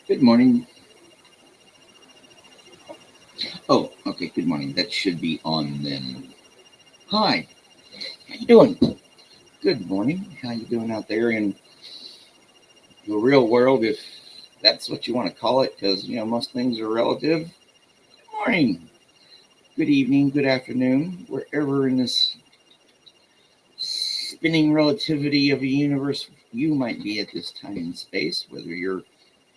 Good morning. Oh, okay. Good morning. That should be on then. Hi. How you doing? Good morning. How you doing out there in the real world, if that's what you want to call it? Because most things are relative. Good morning. Good evening. Good afternoon. Wherever in this spinning relativity of a universe you might be at this time and space, whether you're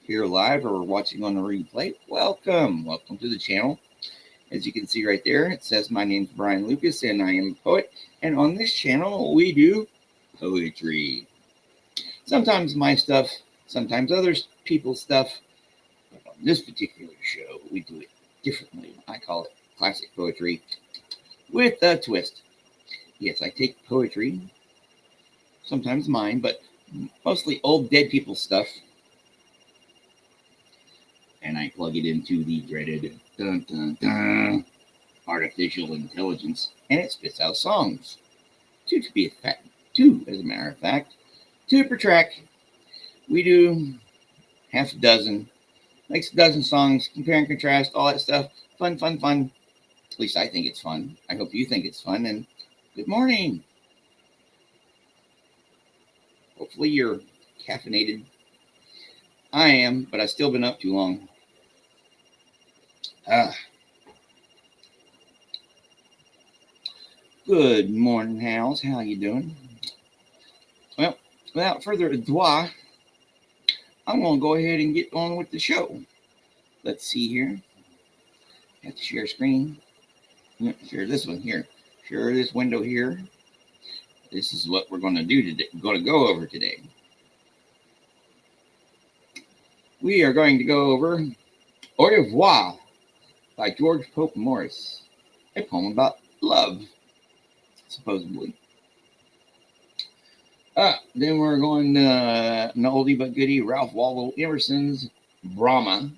here live or watching on the replay. Welcome to the channel. As you can see right there, it says my name's Brian Lucas and I am a poet. And on this channel, we do poetry. Sometimes my stuff, sometimes other people's stuff. But on this particular show, we do it differently. I call it classic poetry with a twist. Yes, I take poetry, sometimes mine, but mostly old dead people stuff, and I plug it into the dreaded dun dun dun artificial intelligence, and it spits out songs. Two to be a fact. Two, as a matter of fact. Two per track. We do half a dozen, makes a dozen songs, compare and contrast, all that stuff. Fun. At least I think it's fun. I hope you think it's fun. And good morning. Hopefully you're caffeinated. I am, but I've still been up too long. Good morning, Hals. How you doing? Well, without further ado, I'm going to go ahead and get on with the show. Let's see here. Have to share screen. Share this one here. Share this window here. This is what we're going to do today. We're going to go over today. We are going to go over Au revoir by George Pope Morris, a poem about love, supposedly. Then we're going to an oldie but goodie, Ralph Waldo Emerson's Brahma.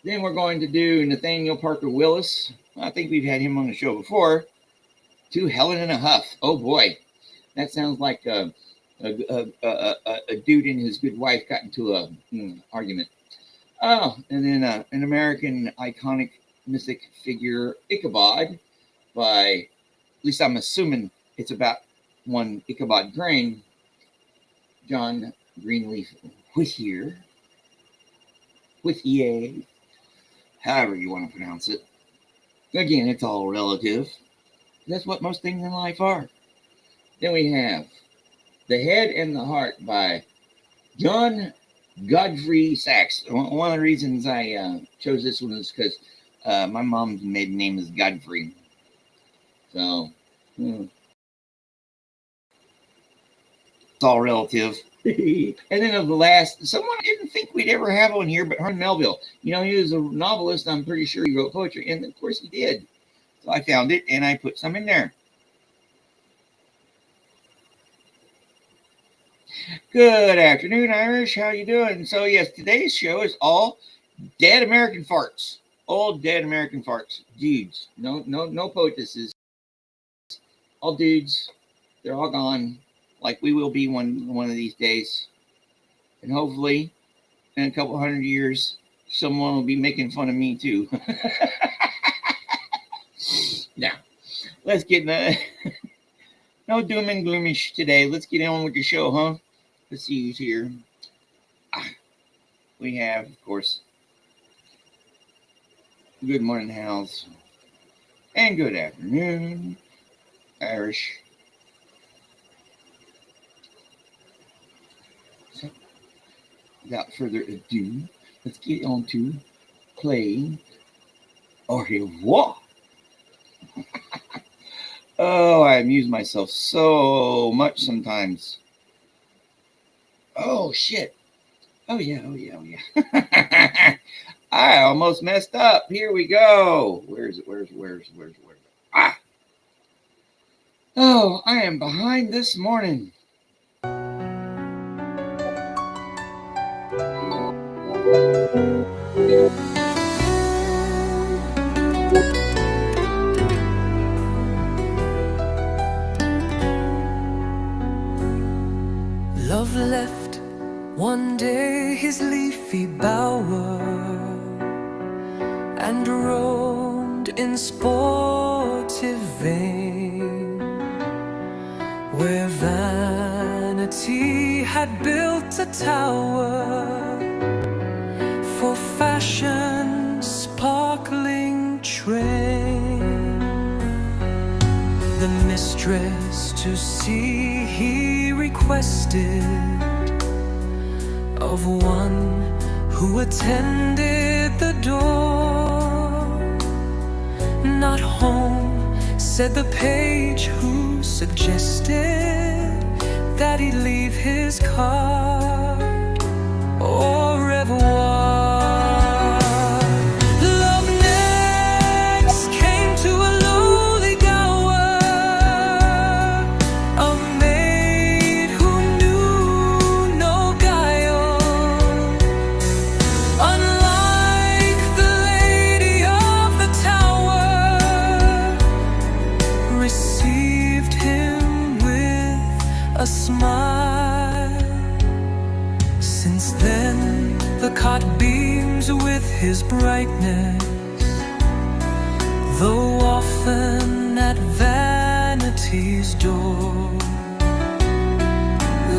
Then we're going to do Nathaniel Parker Willis. I think we've had him on the show before. To Helen in a Huff. Oh boy, that sounds like a dude and his good wife got into a argument. Oh, and then an American iconic mythic figure, Ichabod, by, at least I'm assuming it's about one Ichabod Crane, John Greenleaf Whittier, however you want to pronounce it. Again, it's all relative. That's what most things in life are. Then we have The Head and the Heart by John Godfrey Sachs. One of the reasons I chose this one is because my mom's maiden name is Godfrey. So, it's all relative. And then of the last, someone I didn't think we'd ever have on here, but Herman Melville. He was a novelist. I'm pretty sure he wrote poetry. And of course he did. So I found it and I put some in there. Good afternoon, Irish. How you doing? So yes, today's show is all dead American farts. All dead American farts. Dudes. No poetesses. All dudes. They're all gone. Like we will be one of these days. And hopefully in a couple hundred years, someone will be making fun of me too. Now, let's get no doom and gloomish today. Let's get on with the show, huh? Let's see who's here. We have, of course, good morning, Hals, and good afternoon, Irish. So, without further ado, let's get on to playing Au revoir. Oh, I amuse myself so much sometimes. Oh, shit. Oh, yeah. I almost messed up. Here we go. Where's it? Oh, I am behind this morning. Love left One day his leafy bower and roamed in sportive vein, where vanity had built a tower for fashion's sparkling train. The mistress to see he requested of one who attended the door. Not home, said the page who suggested that he leave his card. Au revoir. Love next came to a lowly dower, a maid who knew no guile. Unlike the lady of the tower, received him with a smile. Since then the cot beams with his brightness, though often at vanity's door.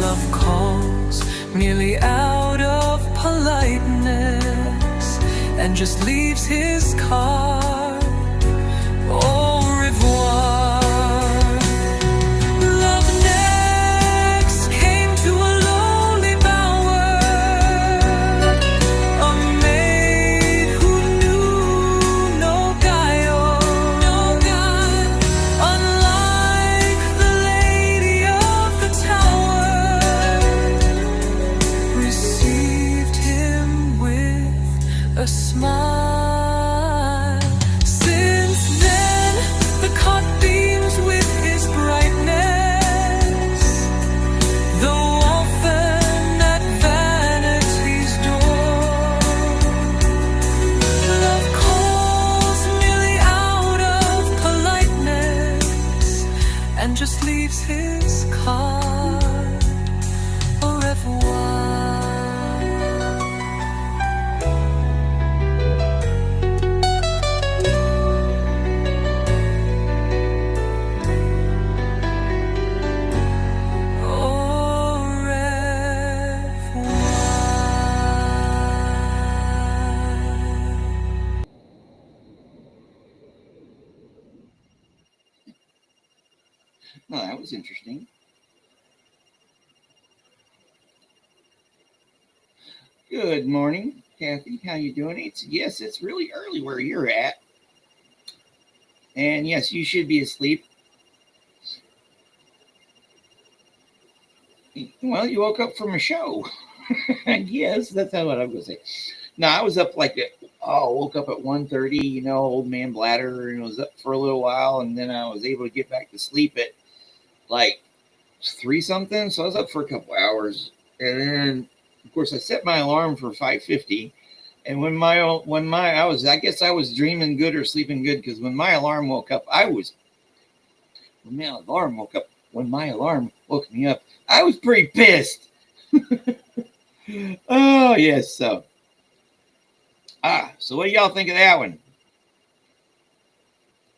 Love calls merely out of politeness and just leaves his card. Au revoir. Love next came to a lowly bower, a maid who knew no guile. Unlike the lady of the tower, received him with a smile. Since then the cot beams with his brightness, though often at vanity's door. Love calls merely out of politeness and just leaves his card. Au revoir. Au revoir. No, that was interesting. Good morning, Kathy. How you doing? It's really early where you're at. And yes, you should be asleep. Well, you woke up from a show. Yes, that's not what I'm going to say. No, I was up woke up at 1:30, old man bladder, and was up for a little while. And then I was able to get back to sleep at like 3 something. So I was up for a couple hours. And then, of course, I set my alarm for 5:50. And when I guess I was dreaming good or sleeping good, because when my alarm woke up, when my alarm woke me up, I was pretty pissed. Oh, yes. So what do y'all think of that one?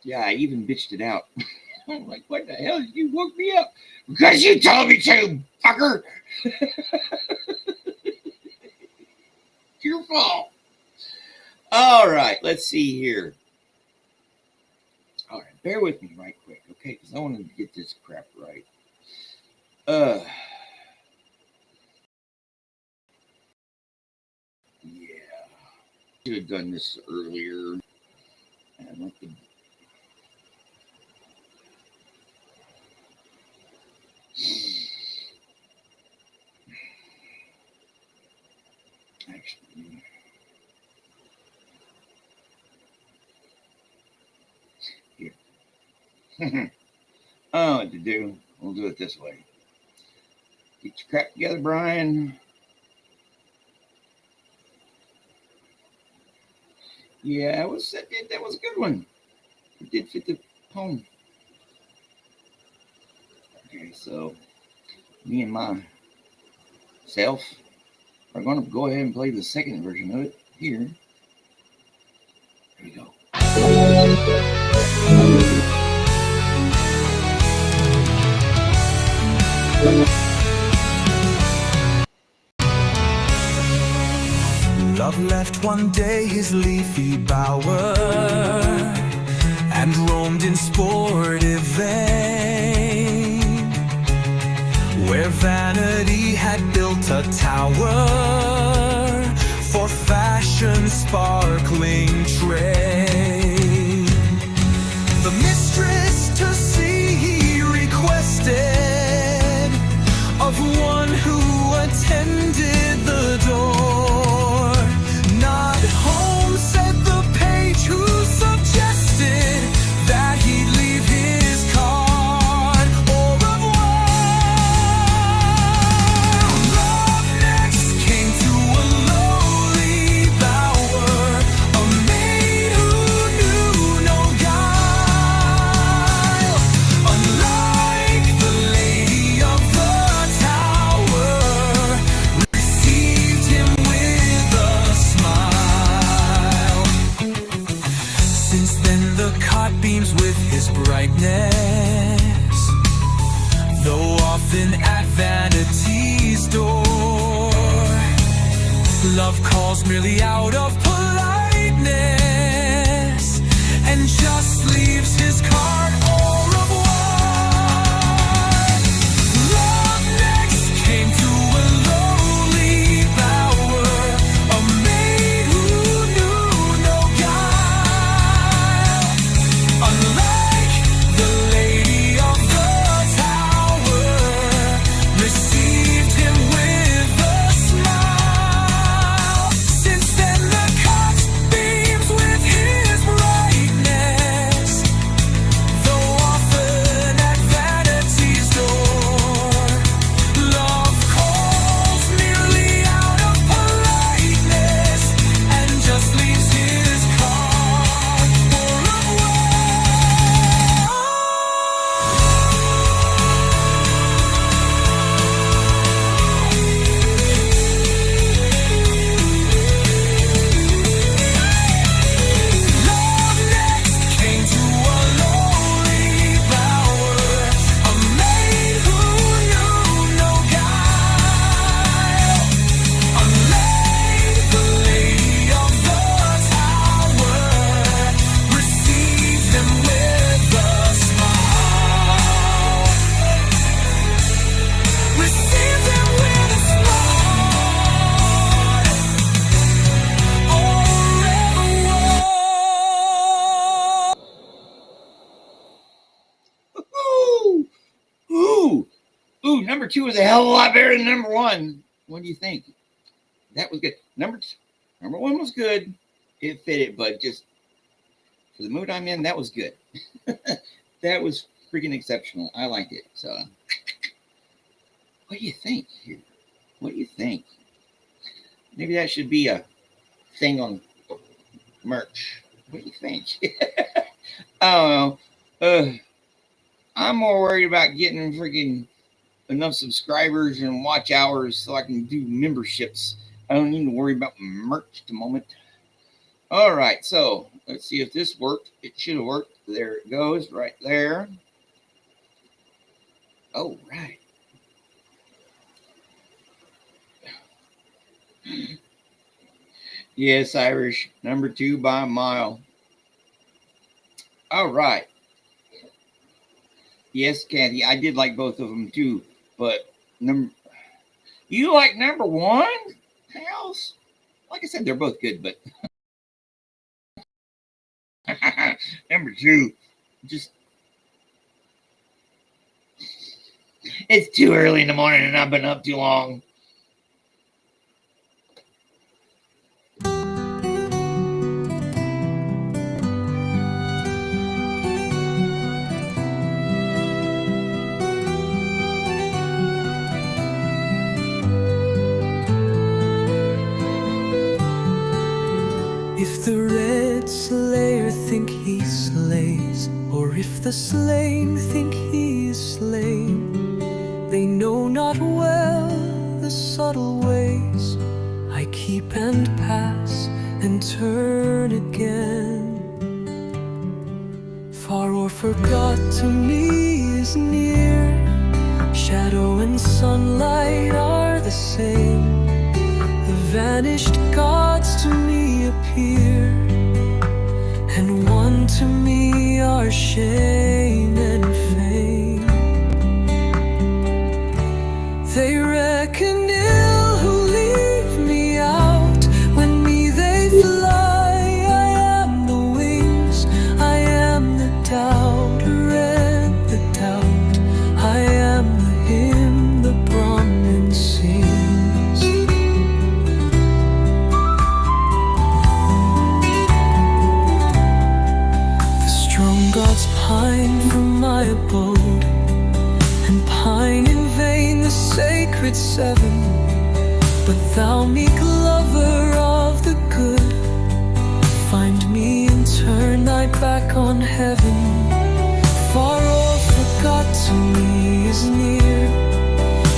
Yeah, I even bitched it out. I'm like, what the hell did you woke me up? Because you told me to, fucker. It's your fault. All right, let's see here. All right, bear with me right quick, okay? Because I want to get this crap right. Yeah. Should have done this earlier. Actually, here. Oh, what to do? We'll do it this way. Get your crap together, Brian. Yeah, that was a good one. It did fit the poem. Okay, so me and myself We're going to go ahead and play the second version of it here. Here we go. Love left one day his leafy bower and roamed in sportive vein, where vanity had built a tower for fashion's sparkling train. The mistress to see he requested of one who attended the door. Not home, said the page, who suggested that he'd leave his card. Au revoir. Love next came to a lowly bower, a maid who knew no guile. Unlike the lady of the tower, received him with a smile. Since then the cot beams with his brightness, though often at vanity's door. Love calls merely out of politeness and just leaves his card. Au revoir. Love next came to a lowly bower, a maid who knew no guile. Unlike the lady of the tower, received him with a smile. Since then the cot beams with his brightness, though often at vanity's door. Love calls merely out of politeness and just leaves his card. Au revoir. Love next came to a lowly bower, a maid who knew no guile. Unlike the lady of the tower, received him with a smile. Received him with a smile. Au revoir. Ooh, ooh, number 2 is a hell of a lot better than number 1. What do you think? That was good. Number 1 was good. It fit it, but just for the mood I'm in, that was good. That was freaking exceptional. I liked it. So, what do you think here? What do you think? Maybe that should be a thing on merch. What do you think? I don't know. I'm more worried about getting freaking enough subscribers and watch hours so I can do memberships. I don't need to worry about merch at the moment. All right, so let's see if this worked. It should have worked. There it goes, right there. Oh, right. Yes, Irish, number 2 by a mile. All right. Yes, Kathy, I did like both of them too, but you like number 1? House? Like I said, they're both good, but number 2, just it's too early in the morning and I've been up too long. If the red slayer think he slays, or if the slain think he is slain, they know not well the subtle ways keep and pass and turn again. Far or forgot to me is near. Shadow and sunlight are the same. The vanished gods to me appear, and one to me are shame and fame. They reckon ill who leave me out. When me they fly, I am the wings, I am the doubter and the doubt. I am the hymn the Brahmin sings. The strong gods pine from my abode, and pine in vain the sacred seven. But thou, meek lover of the good, find me and turn thy back on heaven. Far or forgot to me is near.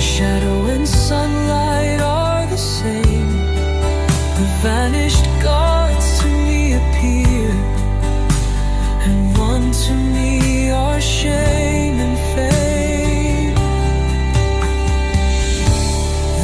Shadow and sunlight are the same. The vanished gods to me appear, and one to me are shame and fame.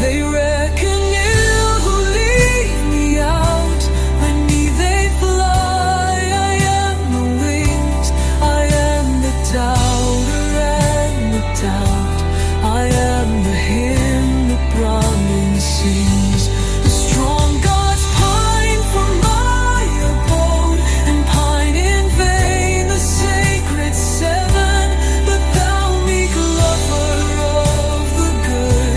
They reckon ill who leave me out. When me they fly, I am the wings, I am the doubter and the doubt. I am the hymn the Brahmin sings. The strong gods pine for my abode, and pine in vain the sacred seven. But thou, meek lover of the good,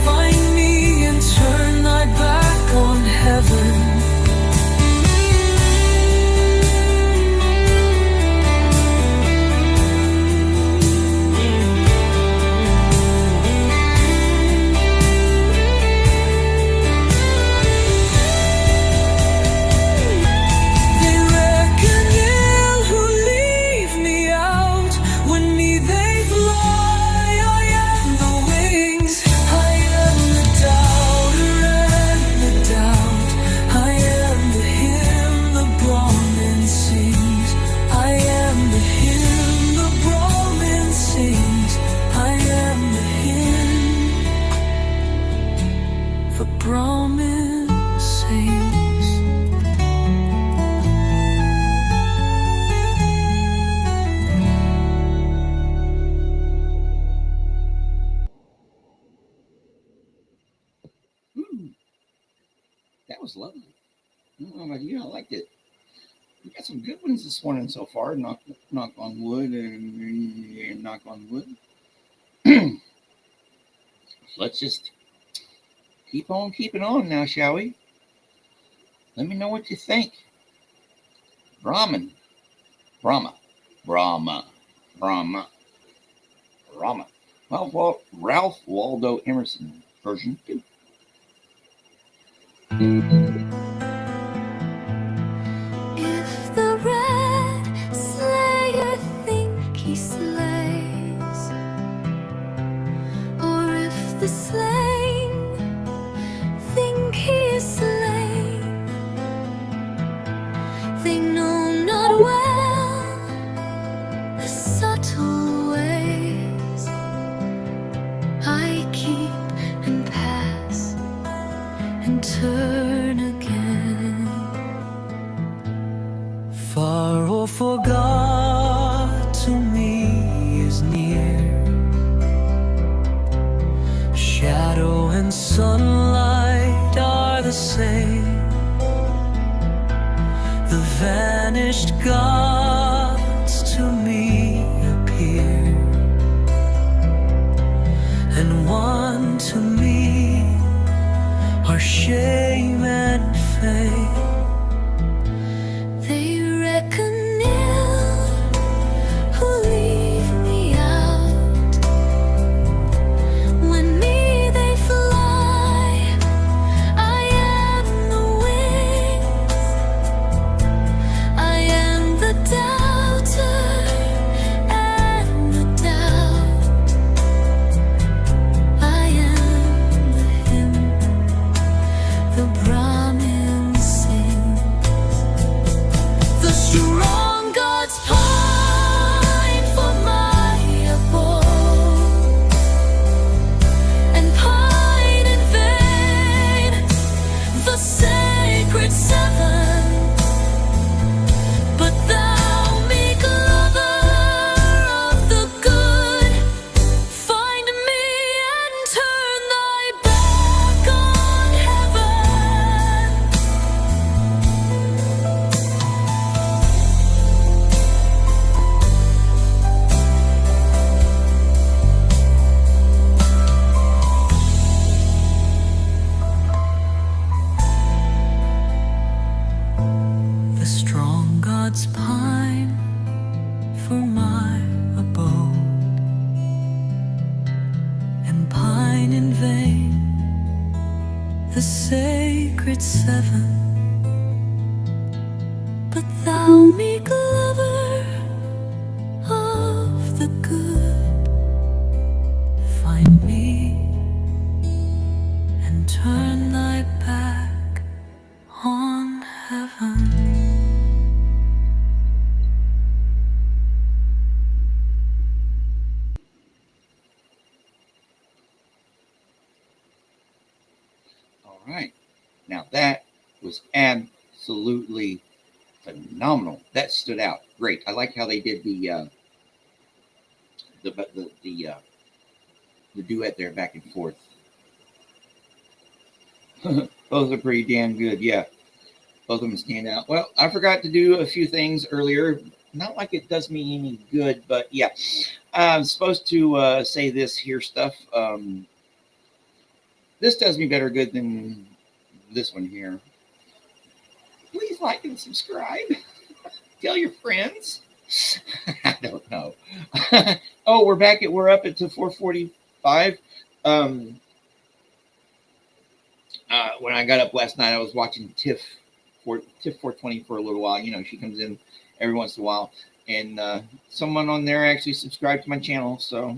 find me and turn thy back on heaven. They reckon ill who leave me out. When me they fly, I am the wings, I am the doubter and the doubt. I am the hymn the Brahmin sings. I am the hymn the Brahmin sings. I am the hymn the Brahmin sings. That was lovely. I don't know about you, I liked it. We got some good ones this morning so far. Knock on wood and knock on wood. Let's just keep on keeping on now, shall we? Let me know what you think. Brahma. Well, Ralph Waldo Emerson version 2. If the red slayer think he slays, or if the slain think he is slain, they know not well the subtle ways I keep and pass and turn again. Far or forgot to me is near. Shadow and sunlight are the same. The vanished gods to me appear, and one to me are shame and fame. They reckon ill who leave me out. When me they fly, I am the wings, I am the doubter and the doubt. I am the hymn the bride pine in vain the sacred seven. But thou, meek lover of the good, Find me and turn thy back on heaven. All right. Now that was absolutely phenomenal. That stood out. Great. I like how they did the duet there back and forth. Both are pretty damn good. Yeah. Both of them stand out. Well, I forgot to do a few things earlier. Not like it does me any good, but yeah. I'm supposed to say this here stuff. This does me better good than this one here. Please like and subscribe. Tell your friends. I don't know. Oh, we're up at 4:45. When I got up last night, I was watching Tiff 420 for a little while. You know, she comes in every once in a while, and someone on there actually subscribed to my channel, so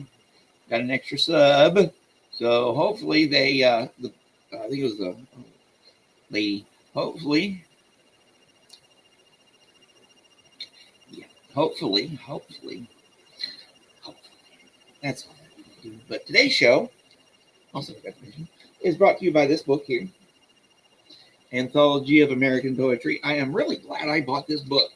got an extra sub. So hopefully they, I think it was a lady. Hopefully, yeah. Hopefully. That's all I need to do. But today's show, also forgot to mention, is brought to you by this book here, Anthology of American Poetry. I am really glad I bought this book.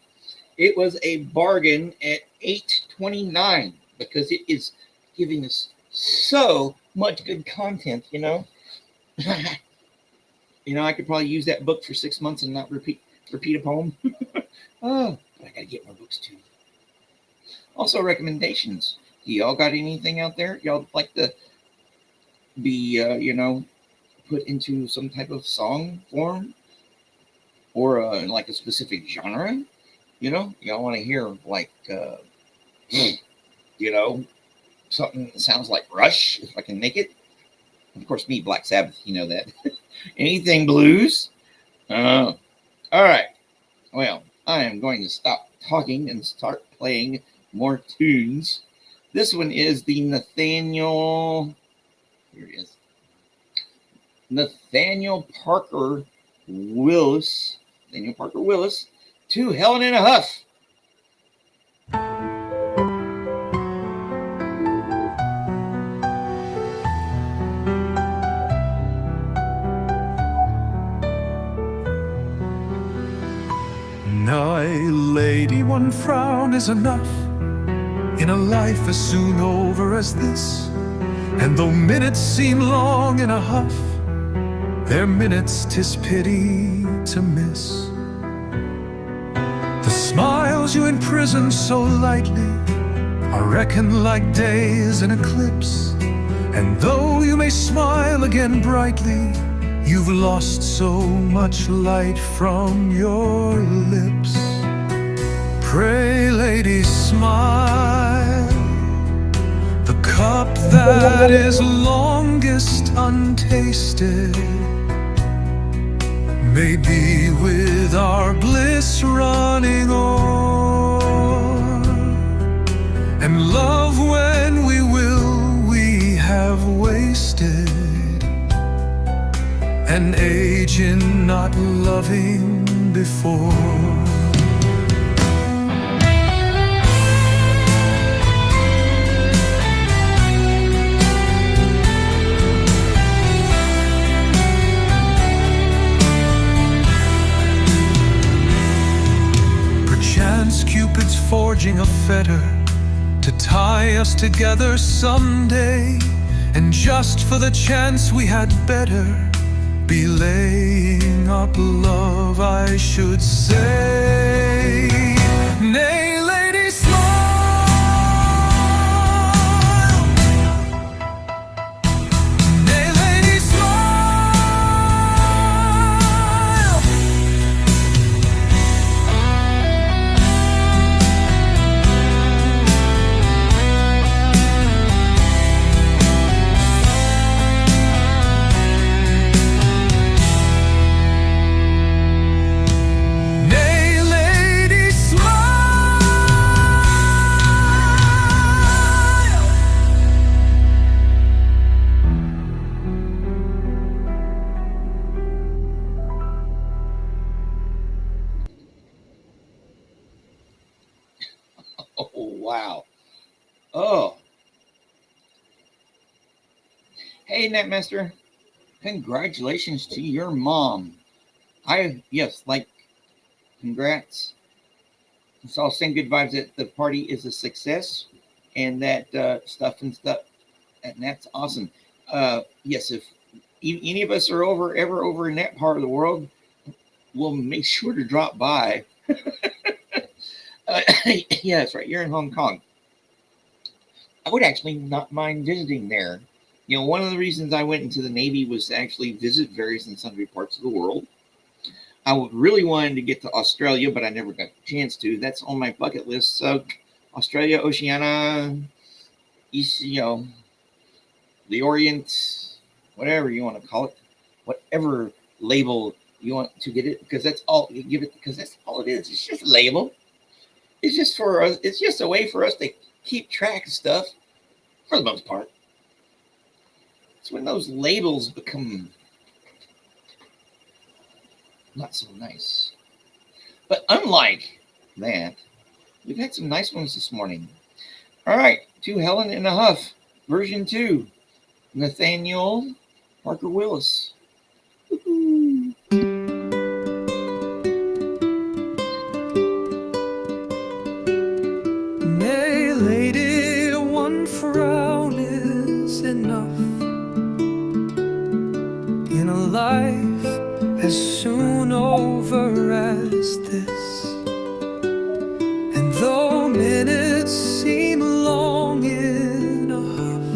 It was a bargain at $8.29 because it is giving us so much good content, you know. You know, I could probably use that book for 6 months and not repeat a poem. Oh, but I gotta get more books too. Also, recommendations. Do y'all got anything out there y'all like to be, you know, put into some type of song form or like a specific genre? You know, y'all want to hear like, you know, something that sounds like Rush, if I can make it. Of course, me, Black Sabbath, you know that. Anything blues? All right. Well, I am going to stop talking and start playing more tunes. This one is the Nathaniel. Here it is. Nathaniel Parker Willis. Nathaniel Parker Willis. To Helen in a Huff. Nay, lady, one frown is enough in a life as soon over as this. And though minutes seem long in a huff, they're minutes 'tis pity to miss. The smiles you imprison so lightly are reckoned like days in eclipse. And though you may smile again brightly, you've lost so much light from your lips. Pray, lady, smile. The cup that is longest untasted may be with our bliss running o'er. And love when we will, we have wasted an age in not loving before. Perchance Cupid's forging a fetter to tie us together someday, and just for the chance we had better be laying up love, I should say. Nay, lady, smile. Nay, lady, smile. Wow. Oh. Hey, Netmaster. Congratulations to your mom. Yes, like, congrats. It's all send good vibes that the party is a success and that stuff. And that's awesome. Yes, if any of us are ever over in that part of the world, we'll make sure to drop by. Yeah, that's right. You're in Hong Kong. I would actually not mind visiting there. You know, one of the reasons I went into the Navy was to actually visit various and sundry parts of the world. I would really wanted to get to Australia, but I never got a chance to. That's on my bucket list. So, Australia, Oceania, East, the Orient, whatever you want to call it, whatever label you want to get it, because that's all you give it. Because that's all it is. It's just a label. It's just for us. It's just a way for us to keep track of stuff, for the most part. It's when those labels become not so nice. But unlike that, we've had some nice ones this morning. All right, To Helen in a Huff, version 2, Nathaniel Parker Willis. Woo-hoo. Nay, lady, one frown is enough in a life as soon over as this. And though minutes seem long in a huff,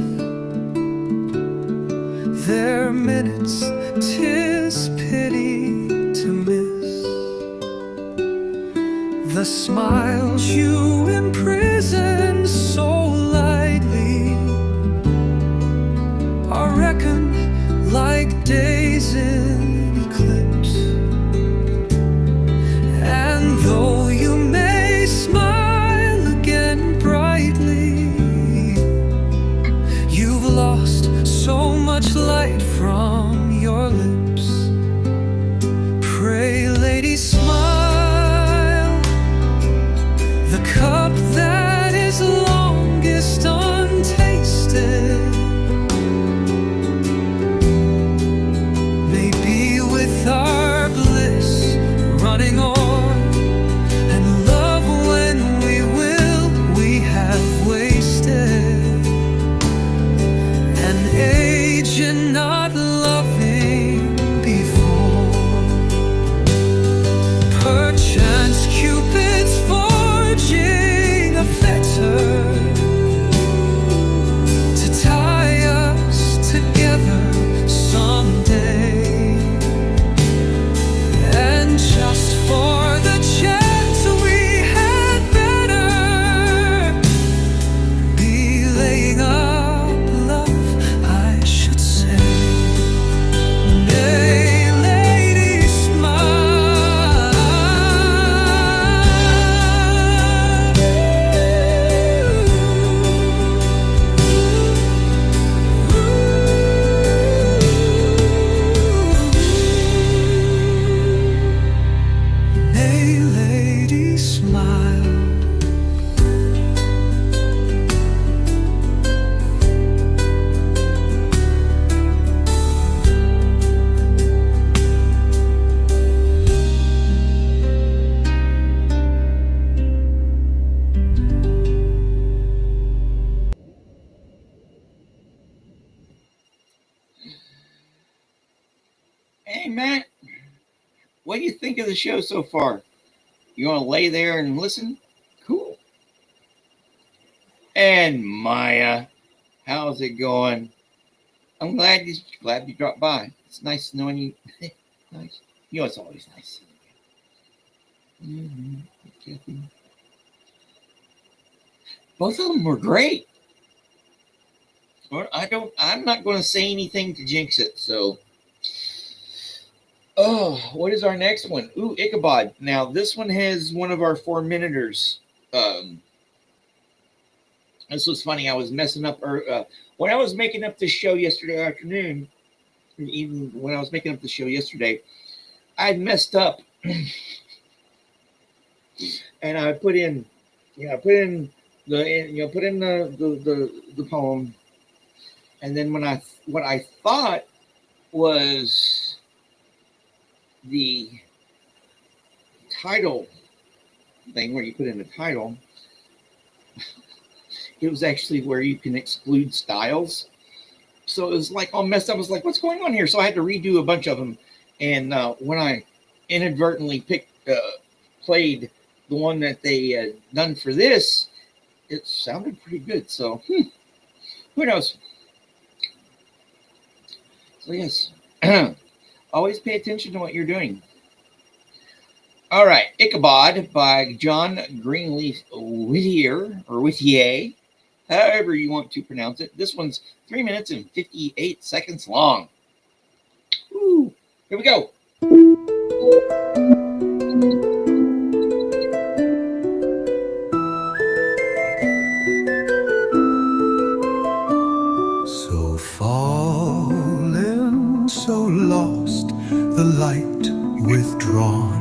they're minutes 'tis pity to miss. The smiles you imprison so lightly are reckoned like days in eclipse. And though you may smile again brightly, you've lost so much light from your lips. Pray, lady, smile. The cup that is longest untasted may be with our bliss running on, and love when we have wasted an age in not loving before. Perchance Cupid's forging a fetter to tie us together someday. And just for the chance, we had better be laying up love, I should say. Nay, lady, smile. Nay, lady, smile. Hey, Matt, what do you think of the show so far? You want to lay there and listen? Cool. And Maya, how's it going? I'm glad you dropped by. It's nice knowing you. Nice. You know, it's always nice. Kathy. Both of them were great. Well, I'm not going to say anything to jinx it. So, oh, what is our next one? Ooh, Ichabod. Now, this one has one of our 4-minuters. This was funny. I was messing up when I was making up this show yesterday afternoon. Even when I was making up the show yesterday, I messed up, and I put in Put in the poem, and then what I thought was the title thing where you put in the title, it was actually where you can exclude styles. So it was like all messed up. I was like, what's going on here? So I had to redo a bunch of them. And when I inadvertently played the one that they done for this, it sounded pretty good. So who knows? So yes, always pay attention to what you're doing. All right, Ichabod by John Greenleaf Whittier, or Whittier, however you want to pronounce it. This one's 3 minutes and 58 seconds long. Ooh, here we go. So fallen, so lost, the light withdrawn,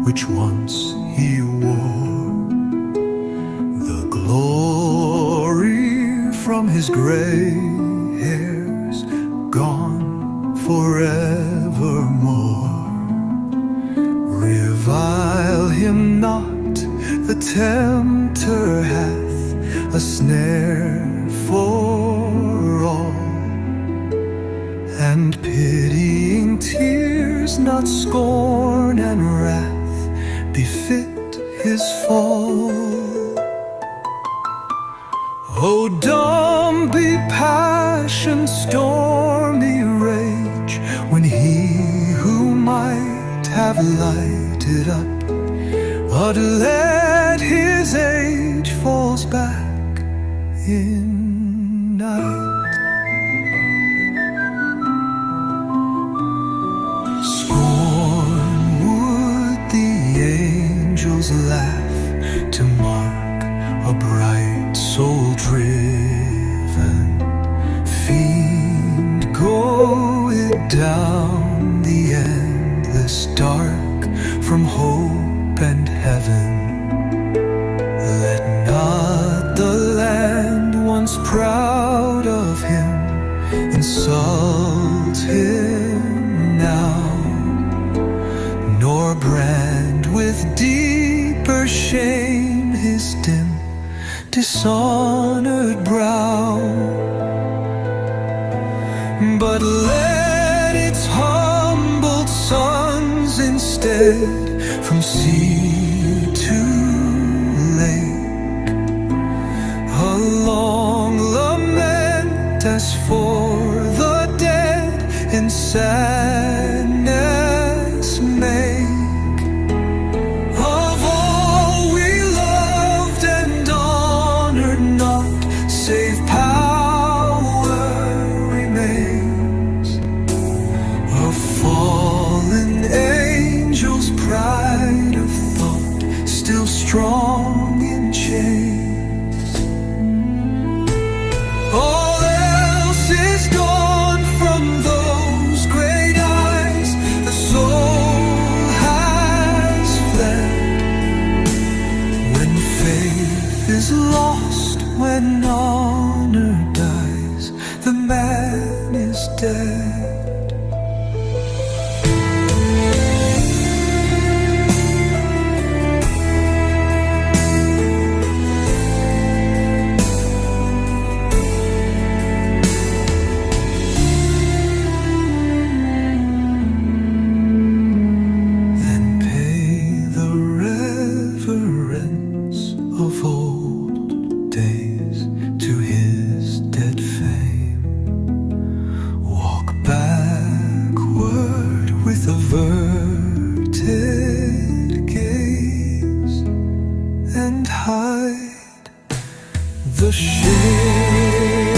which once he wore. The glory from his gray hairs gone forevermore. Revile him not, the tempter hath a snare for all, and pitying tears, not scorn and wrath, befit his fall. O dumb be passion, stormy rage, when he who might have lighted up, but let his age falls back in night. Scorn would the angels laugh to mark a bright soul driven fiend go it down the endless dark from hope and heaven. Let not the land once proud of him insult him now, nor brand with deeper shame his dim dishonored brow, but let its humbled sons instead from sea to lake a long lament as for the dead in sadness make. Of all we loved and honored not, save power remains of fallen angels, pride of thought still strong in chains. All else is gone from those great eyes, the soul has fled. When faith is lost, when honor dies, the man is dead. Then pay the reverence of old days to his dead fame. Walk backward with averted gaze, and hide the shame.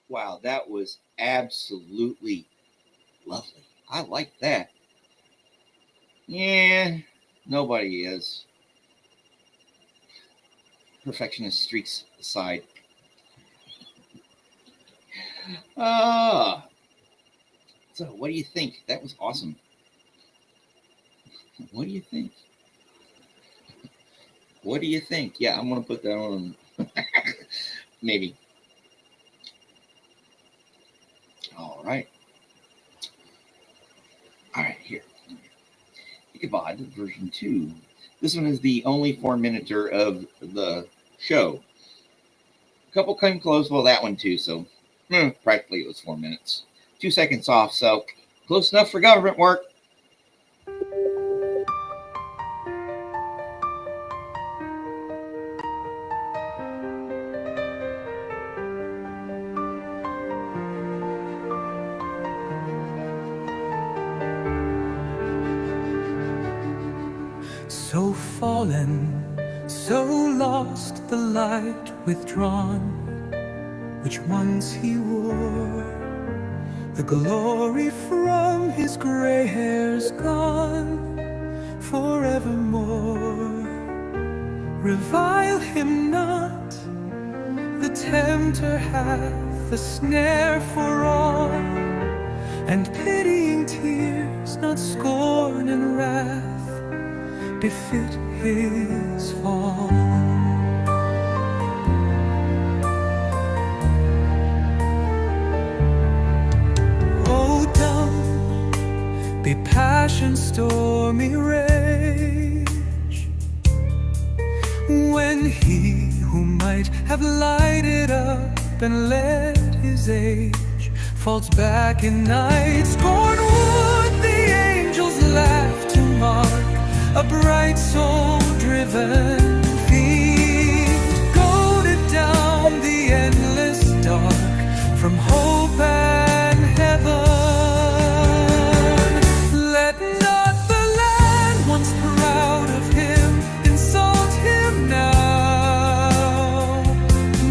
Wow, that was absolutely lovely. I like that. Yeah, nobody is. perfectionist streaks aside. So what do you think? That was awesome. What do you think? What do you think? Yeah, I'm gonna put that on. Maybe. All right. All right, here. Ichabod version 2. This one is the only 4-minuter of the show. A couple came close. Well, that one too. So practically it was 4 minutes. 2 seconds off. So close enough for government work. So fallen, so lost, the light withdrawn, which once he wore. The glory from his gray hair's gone forevermore. Revile him not, the tempter hath a snare for all, and pitying tears, not scorn and wrath, befit his fall. Oh, dumb be passion's stormy rage, when he who might have lighted up and led his age falls back in night. Scorn would the angels laugh to mark a bright soul-driven fiend, goaded down the endless dark from hope and heaven. Let not the land once proud of him insult him now,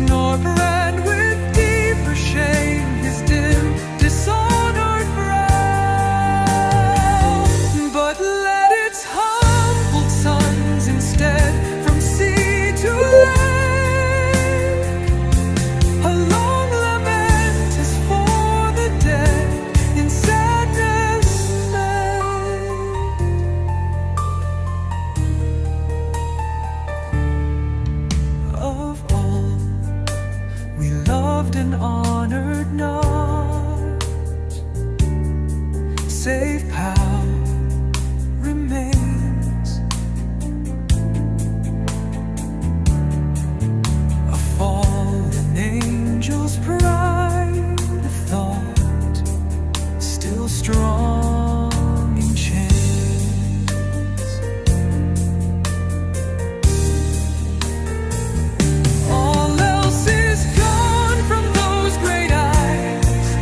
nor brand with deeper shame his dim, dishonored brow, but let its humbled sons instead from sea to lake a long lament is for the dead in sadness made. Of all we loved and honored not, save power remains. A fallen angel's pride of thought, still strong in chains. All else is gone from those great eyes.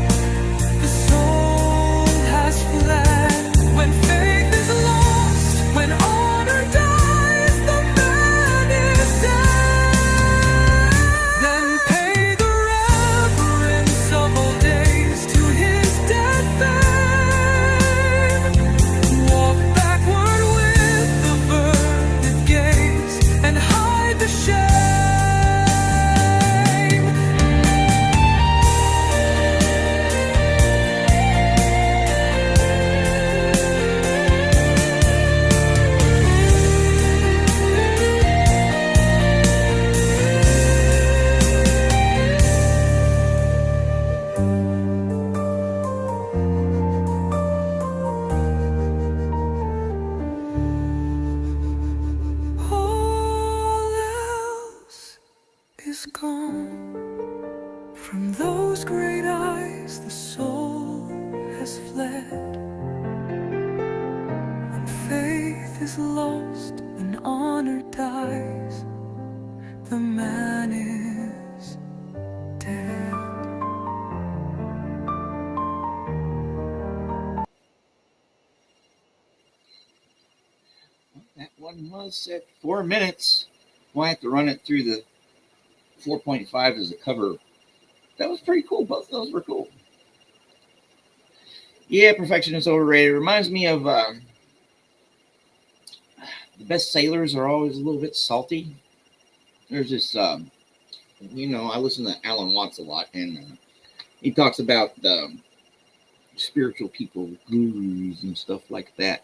The soul has fled. When faith is lost, when honor dies, the man is dead. Then pay the reverence of old days to his dead fame. Walk backward with averted gaze and hide the shame. All else is gone from those great eyes. The soul has fled. When faith is lost and honor dies, the man is dead. That one was at 4 minutes. We'll have to run it through the 4.5 as a cover. That was pretty cool. Both of those were cool. Yeah, perfection is overrated. It reminds me of the best sailors are always a little bit salty. there's this, I listen to Alan Watts a lot, and he talks about spiritual people, gurus, and stuff like that.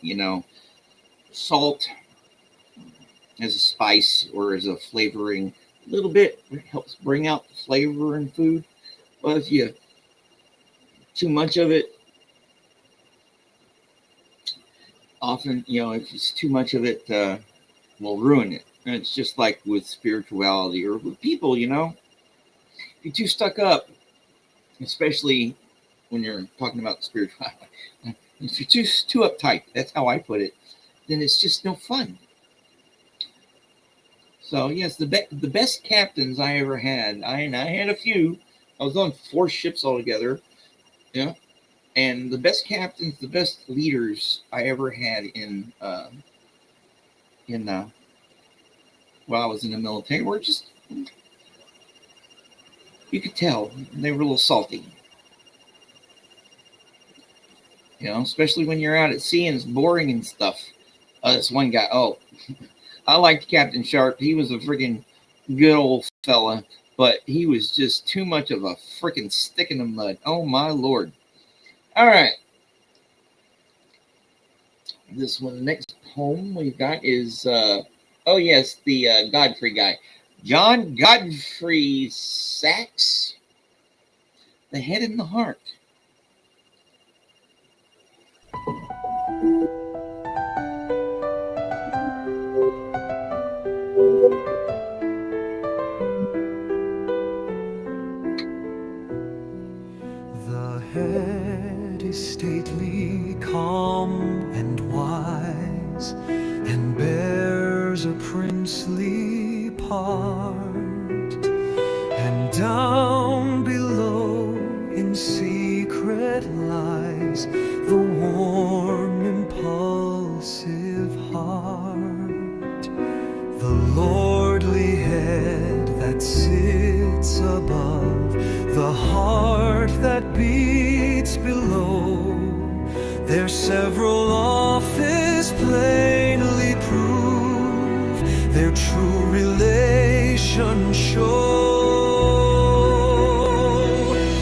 Salt as a spice or as a flavoring, a little bit helps bring out the flavor in food. But if you too much of it, often, if it's too much of it, will ruin it. And it's just like with spirituality or with people, if you're too stuck up, especially when you're talking about spirituality, if you're too uptight, that's how I put it, then it's just no fun. So yes, the best captains I ever had, I had a few. I was on 4 ships altogether, and the best captains, the best leaders I ever had while I was in the military were just, you could tell they were a little salty. Especially when you're out at sea and it's boring and stuff. This one guy, I liked Captain Sharp. He was a freaking good old fella, but he was just too much of a freaking stick in the mud. Oh, my Lord. All right. This one, next poem we've got is, the Godfrey guy. John Godfrey Saxe, The Head and the Heart. The head is stately, calm, and wise, and bears a princely part. And down below, in secret, lies the warm, impulsive heart. The lordly head that sits above, the heart that beats below, their several office plainly prove, their true relation show.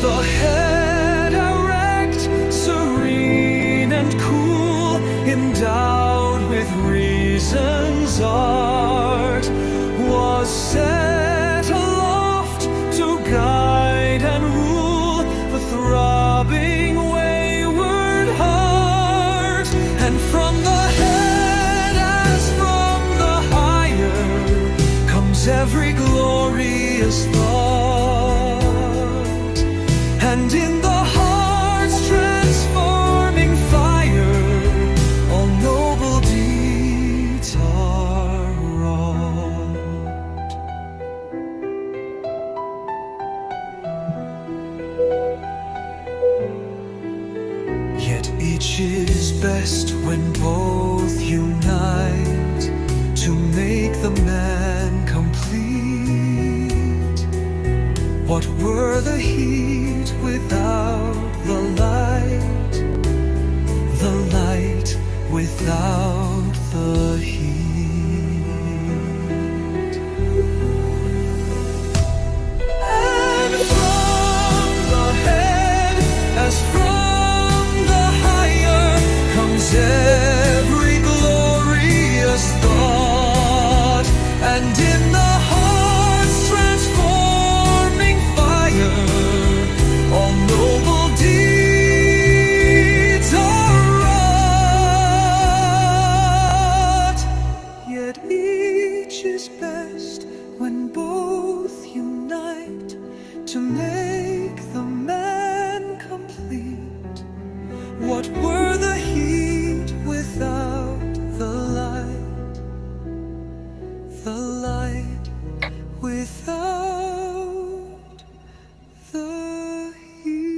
The head erect, serene and cool, endowed with reason's art, was set aloft to guide and rule the throbbing wayward heart. And from the head as from the higher comes every glorious thought, and in the heart's transforming fire all noble deeds are wrought. Yet each is best when both unite to make the man complete. What were the heat without the light? The light without the heat. And from the head as from the higher comes every glorious thought, and in the heart's transforming fire all noble deeds are wrought. Yet each is best when both unite to make the man complete. What were the heat without the light? The light without the heat.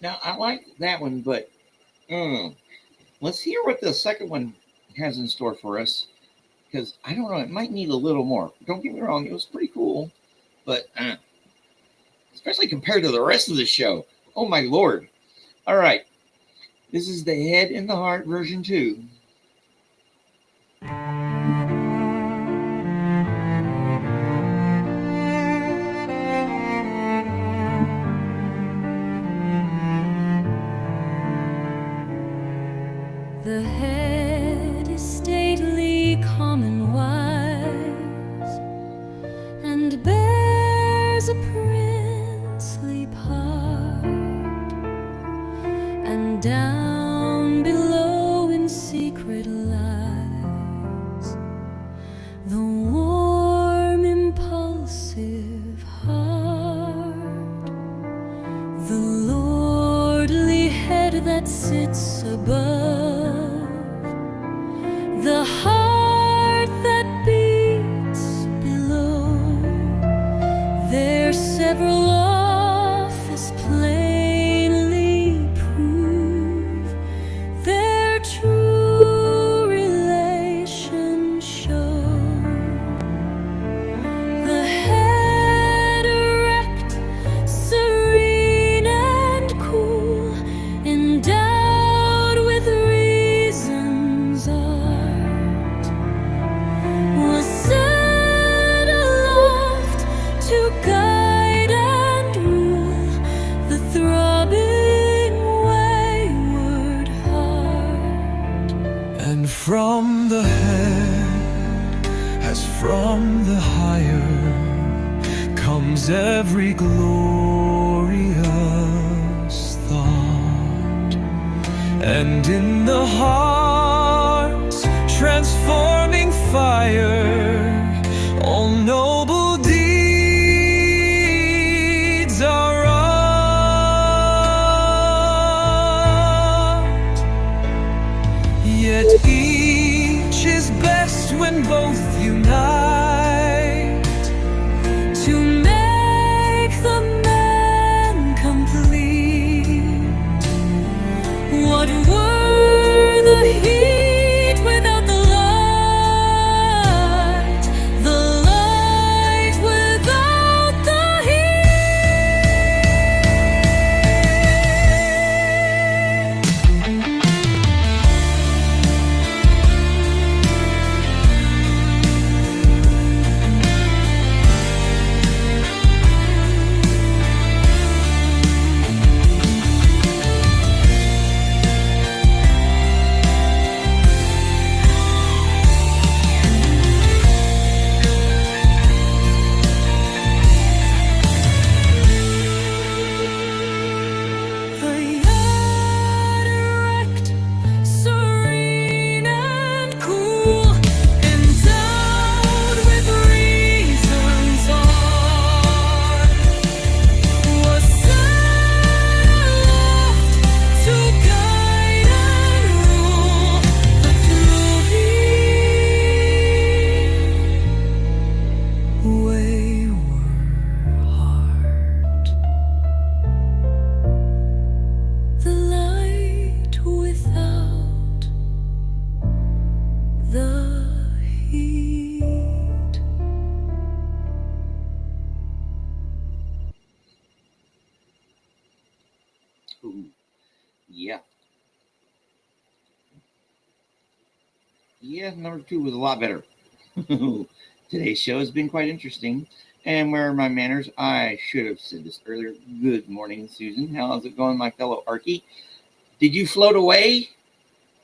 Now, I like that one, but let's hear what the second one has in store for us. Because I don't know, it might need a little more. Don't get me wrong, it was pretty cool. But especially compared to the rest of the show. Oh my Lord. All right. This is the Head and the Heart version 2. The head is stately, calm and wise, and bears a princely part, and down below in secret lies the warm, impulsive heart, the lordly head that sits above, the heart that beats below. Their several office plainly prove, their true relation show. The head erect, serene and cool, endowed with reason's art, was set aloft to guide and rule the throbbing wayward heart. And from the head, as from the higher, comes every glorious thought, and in the heart's transforming fire, all noble deeds are wrought. Yet each is best when both unite To make the man complete. What were the heat without the light? The light without the The yard erect, serene and cool, endowed with reason's art, was set aloft to guide and rule the throbbing wayward heart. The light without the heat. Ooh, yeah. Yeah, number 2 was a lot better. Today's show has been quite interesting. And where are my manners? I should have said this earlier. Good morning, Susan. How's it going, my fellow Archie? Did you float away?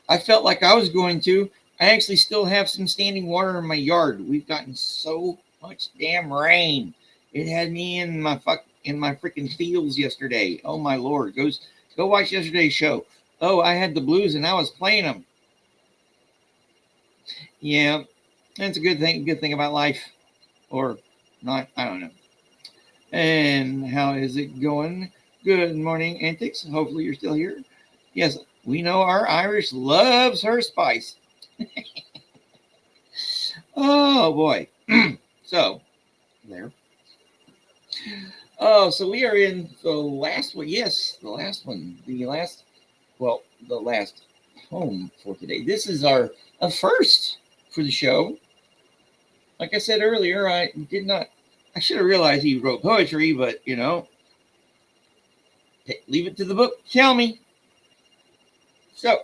I felt like I was going to. I actually still have some standing water in my yard. We've gotten so much damn rain. It had me in my freaking fields yesterday. Oh my Lord. Go watch yesterday's show. Oh, I had the blues and I was playing them. Yeah, that's a good thing about life. Or not, I don't know. And how is it going? Good morning, Antics. Hopefully you're still here. Yes, we know our Irish loves her spice. Oh boy. So there. Oh, so we are in the last one. Yes, the last one. The last poem for today. This is our first for the show. Like I said earlier, I should have realized he wrote poetry, but leave it to the book. Tell me. So,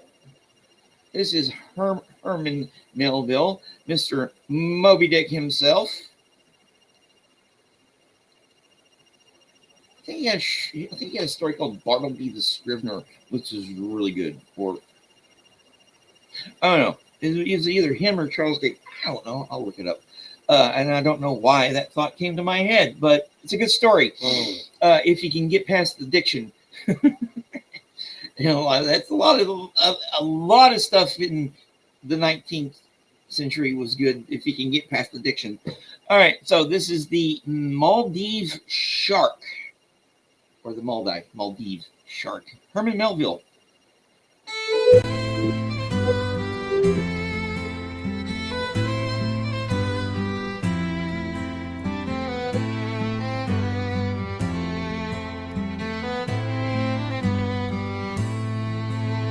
this is Herman Melville, Mr. Moby Dick himself. I think he had a story called Bartleby the Scrivener, which is really good. Or I don't know. It's either him or Charles Dickens. I don't know. I'll look it up. And I don't know why that thought came to my head, but it's a good story. If you can get past the diction. That's a lot of stuff in the 19th century was good if you can get past the diction. All right, so this is the Maldive shark, or the Maldive shark. Herman Melville.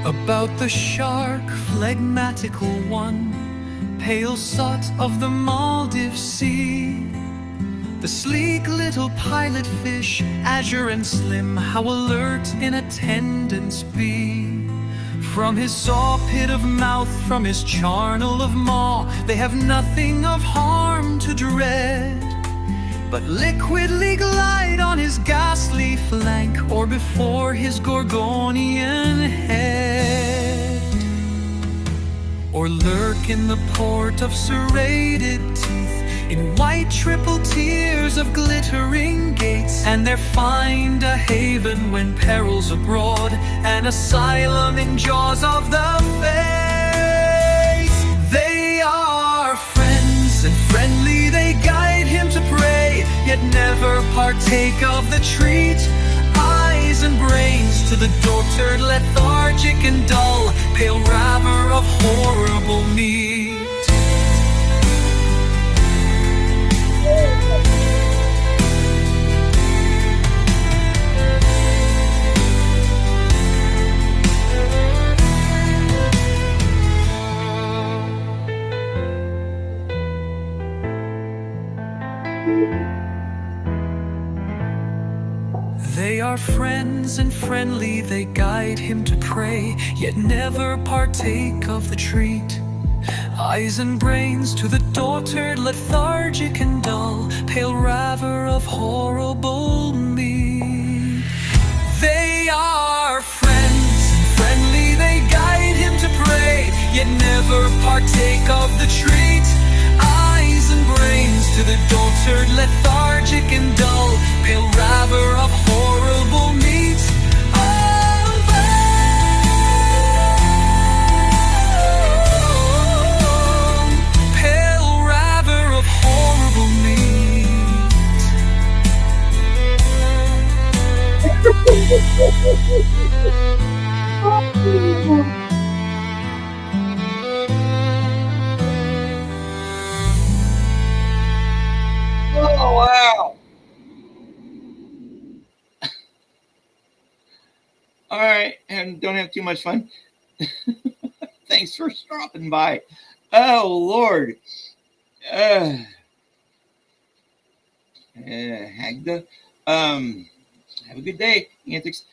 About the shark, phlegmatical one, pale sot of the Maldive Sea. The sleek little pilot fish, azure and slim, how alert in attendance be. From his saw pit of mouth, from his charnel of maw, they have nothing of harm to dread, but liquidly glide on his ghastly flank, or before his Gorgonian head, or lurk in the port of serrated teeth, in white triple tiers of glittering gates, and there find a haven when peril's abroad, an asylum in jaws of the fates. They are friends, and friendly they guide him to prey, yet never partake of the treat. Eyes and brains to the dotard, lethargic and dull, pale raver of horrible meat. They are friends, and friendly they guide him to prey, yet never partake of the treat. Eyes and brains to the dotard, lethargic and dull, pale raver of horrible meat. They are friends, and friendly they guide him to prey, yet never partake of the treat. Eyes and brains to the dotard, lethargic and dull, pale raver of horrible meat. Pale raver of horrible meat. Oh, wow. All right, and don't have too much fun. Thanks for stopping by. Oh, Lord. Hagda. Have a good day, Antics.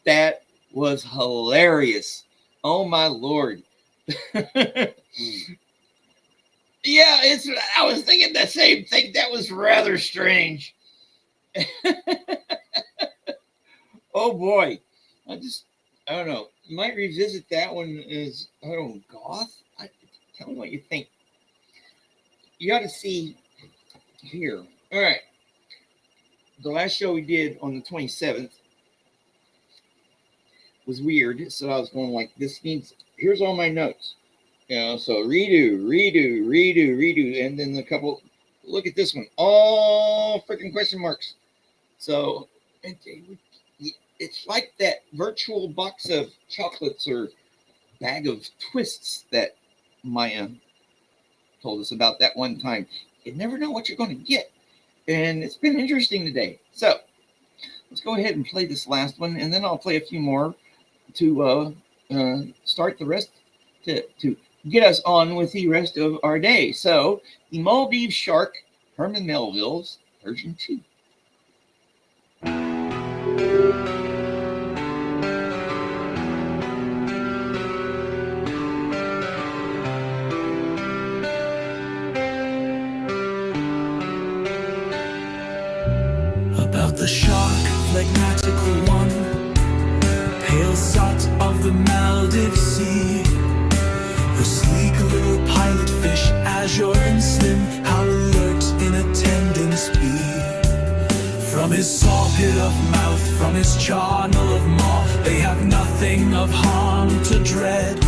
That was hilarious. Oh, my Lord. Yeah, I was thinking the same thing. That was rather strange. Oh boy. I don't know. You might revisit that one as, I don't know, goth? Tell me what you think. You got to see here. All right. The last show we did on the 27th was weird. So I was going like, here's all my notes. So redo, and then a couple. Look at this one, all freaking question marks. So it's like that virtual box of chocolates or bag of twists that Maya told us about that one time. You never know what you're going to get, and it's been interesting today. So let's go ahead and play this last one, and then I'll play a few more start the rest to get us on with the rest of our day. So, the Maldives Shark, Herman Melville's version 2. About the shark, phlegmatical one, pale salt of the Maldives Sea, the sleek little pilot fish, azure and slim, how alert in attendance be. From his saw pit of mouth, from his charnel of maw, they have nothing of harm to dread,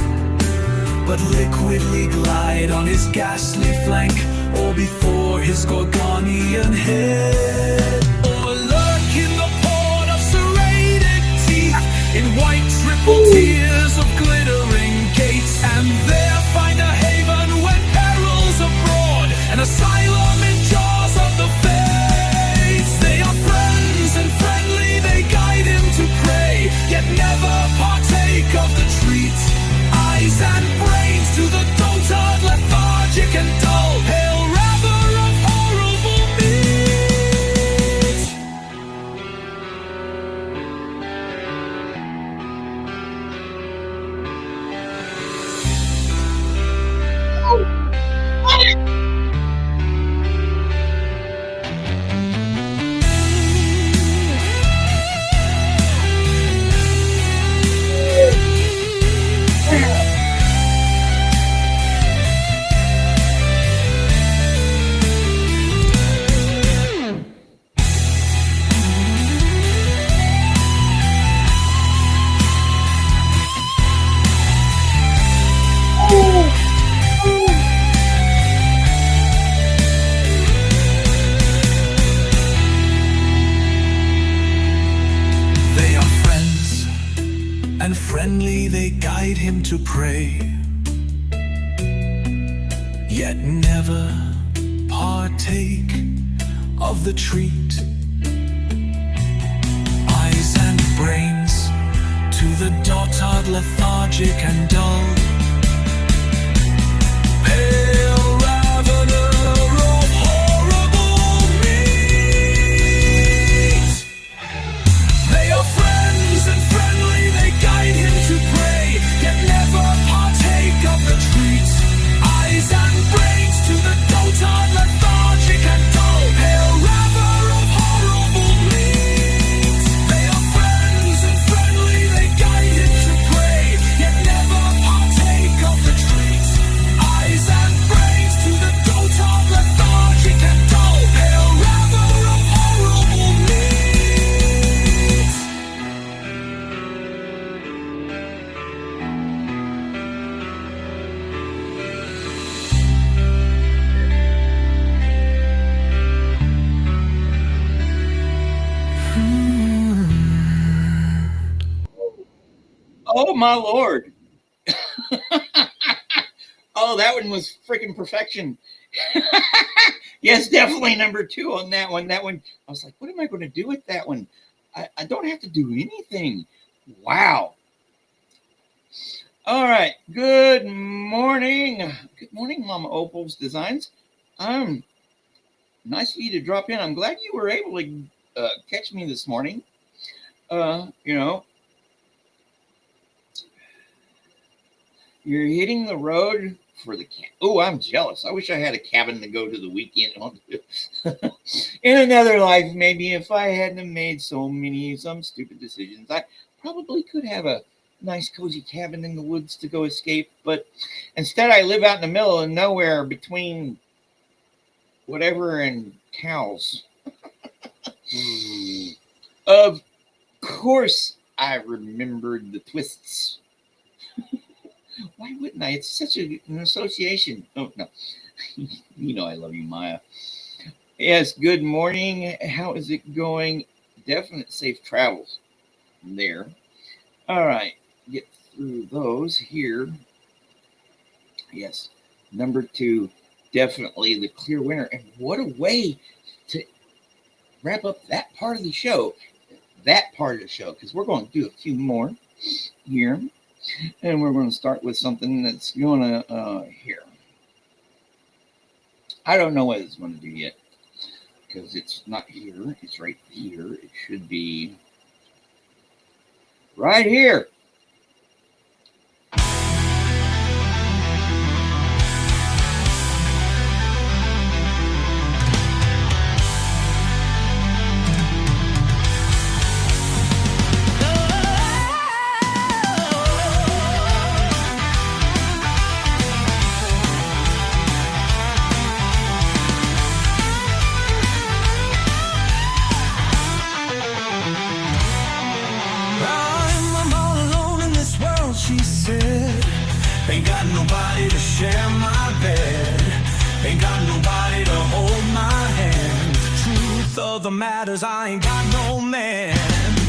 but liquidly glide on his ghastly flank, or before his Gorgonian head, or lurk in the port of serrated teeth, in white triple tiers of glittering gates, and there find a haven when perils abroad, an asylum in jaws of the fates. They are friends and friendly, they guide him to prey, yet never partake of the treat. Eyes and brains to the dotard, lethargic and dull, pale rather of horrible meat. They are friends and friendly, they guide him to prey, yet never partake of the treat. Eyes and brains to the dotard, lethargic and dull, pale ravener of horrible meat. They are friends and friendly, they guide him to prey, yet never partake of the treat. Eyes and brains to the dotard, lethargic and dull, pale raver of horrible meat. They are friends and friendly, they guide him to prey, yet never partake of the treat. Eyes and brains to the dotard, lethargic and dull, pale raver of horrible meat. Oh, my Lord. Oh, that one was freaking perfection. Yes, definitely number 2 on that one. That one, I was like, what am I going to do with that one? I don't have to do anything. Wow. All right. Good morning. Good morning, Mama Opal's Designs. Nice for you to drop in. I'm glad you were able to catch me this morning. You're hitting the road for the oh, I'm jealous. I wish I had a cabin to go to the weekend on. In another life, maybe if I hadn't made some stupid decisions, I probably could have a nice cozy cabin in the woods to go escape. But instead, I live out in the middle of nowhere between whatever and cows. Of course, I remembered the twists. Why wouldn't I? It's such an association. Oh, no. You know I love you, Maya. Yes, good morning. How is it going? Definite safe travels there. All right. Get through those here. Yes. Number 2, definitely the clear winner. And what a way to wrap up that part of the show. Because we're going to do a few more. here. And we're going to start with something that's going to here. I don't know what it's going to do yet because it's not here. It's right here. It should be right here. I'm all alone in this world, she said. Ain't got nobody to share my bed. Ain't got nobody to hold my hand. Truth of the matters, I ain't got no man.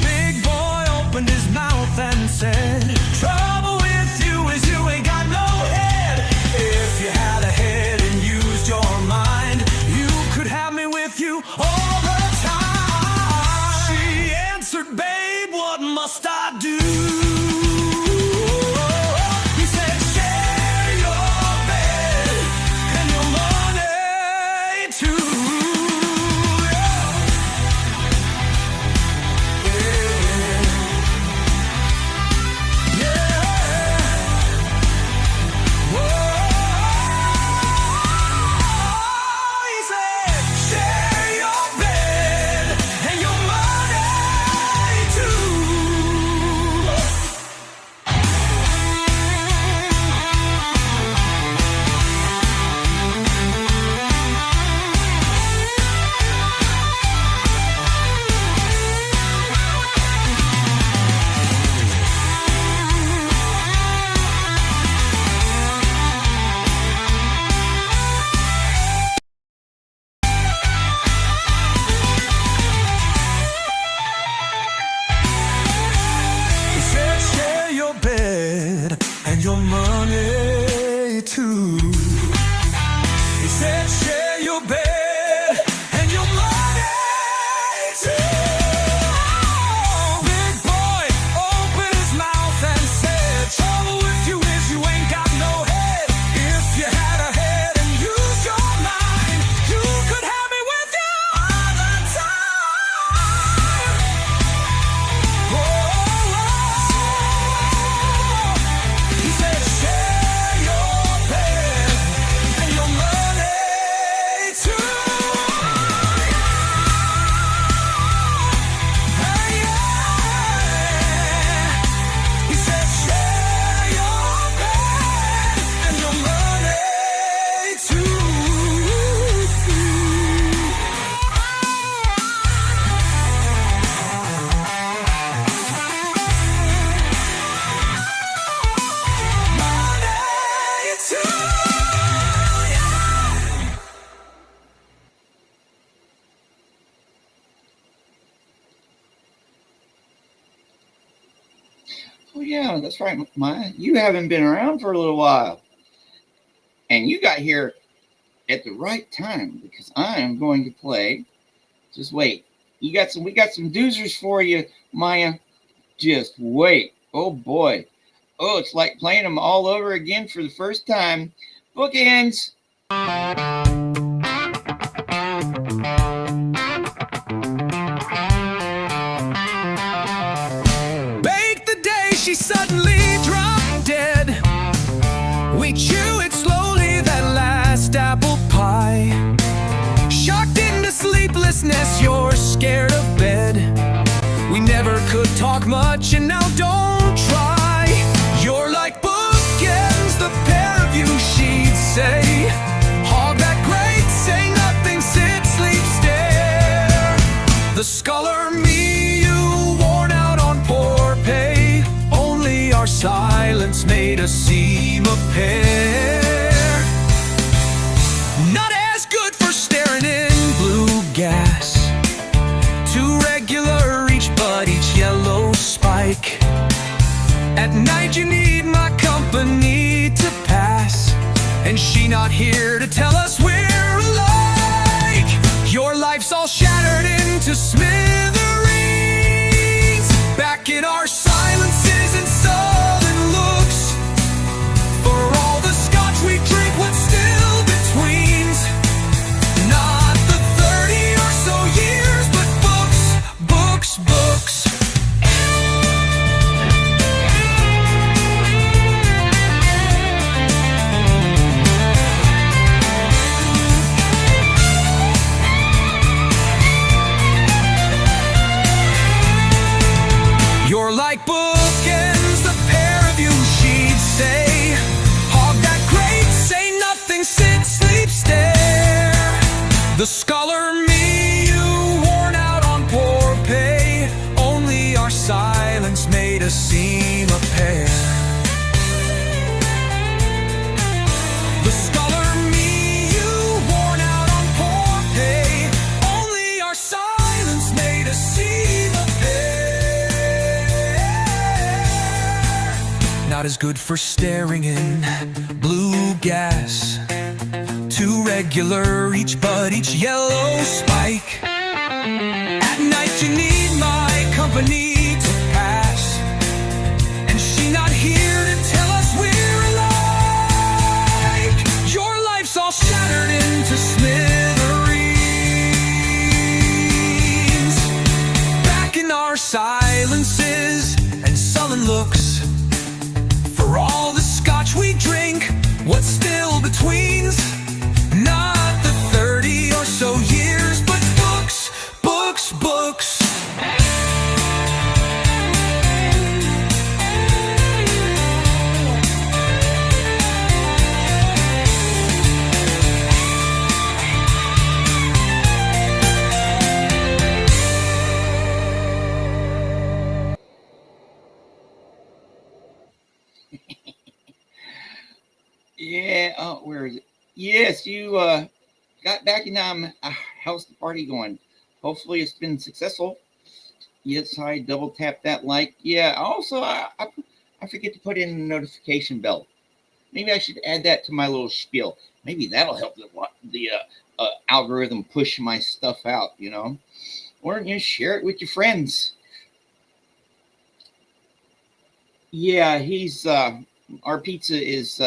Big boy opened his mouth and said, trouble with you is you ain't got no head. If you had a head and used your mind, you could have me with you all the time. She answered, babe, what must I do? He said, share your bed and your money too. He said, share your bed and your money too. He said, share your bed and your money too. He said, share your bed and your money too. Big boy opened his mouth and said, trouble with you is you ain't got no head. If you had a head and used your mind, you could have me with you all the time. He said, share your bed and your money too. Hey, yeah. He said, share your bed and your money too. Money too. Oh, yeah, that's right, Maya. You haven't been around for a little while. And you got here at the right time because I am going to play. Just wait. We got some doozers for you, Maya. Just wait. Oh, boy. Oh, it's like playing them all over again for the first time. Bookends. Bake the day she suddenly dropped dead. We chew it slowly, that last apple pie. Shocked into sleeplessness, you're scared of bed. We never could talk much, and now don't try. You're like bookends, the pair of you, she'd say. Hog that grate, say nothing, sit, sleep, stare. The scholar me, you worn out on poor pay. Only our silence made us seem a pair. Not as good for staring in blue gas. Too regular each, but each yellow spike. At night you need my company to pass, and she not here to tell us we're alike. Your life's all shattered into smithereens. Back in our silences and so The scholar me, you worn out on poor pay. Only our silence made us seem a pair. The scholar me, you worn out on poor pay. Only our silence made us seem a pair. Not as good for staring in blue gas. Too regular, each bud, each yellow spike. At night you need my company to pass, and she not here to tell us we're alike. Your life's all shattered into smithereens. Back in our silences and sullen looks, for all the scotch we drink, what's still between's? Not the 30 or so years, but books, books, books. Yeah, where is it? Yes, you got back in how's the party going? Hopefully it's been successful. Yes, I double tapped that like. Yeah, also I forget to put in a notification bell. Maybe I should add that to my little spiel. Maybe that'll help the algorithm push my stuff out, you know? Or share it with your friends. Yeah, he's our pizza is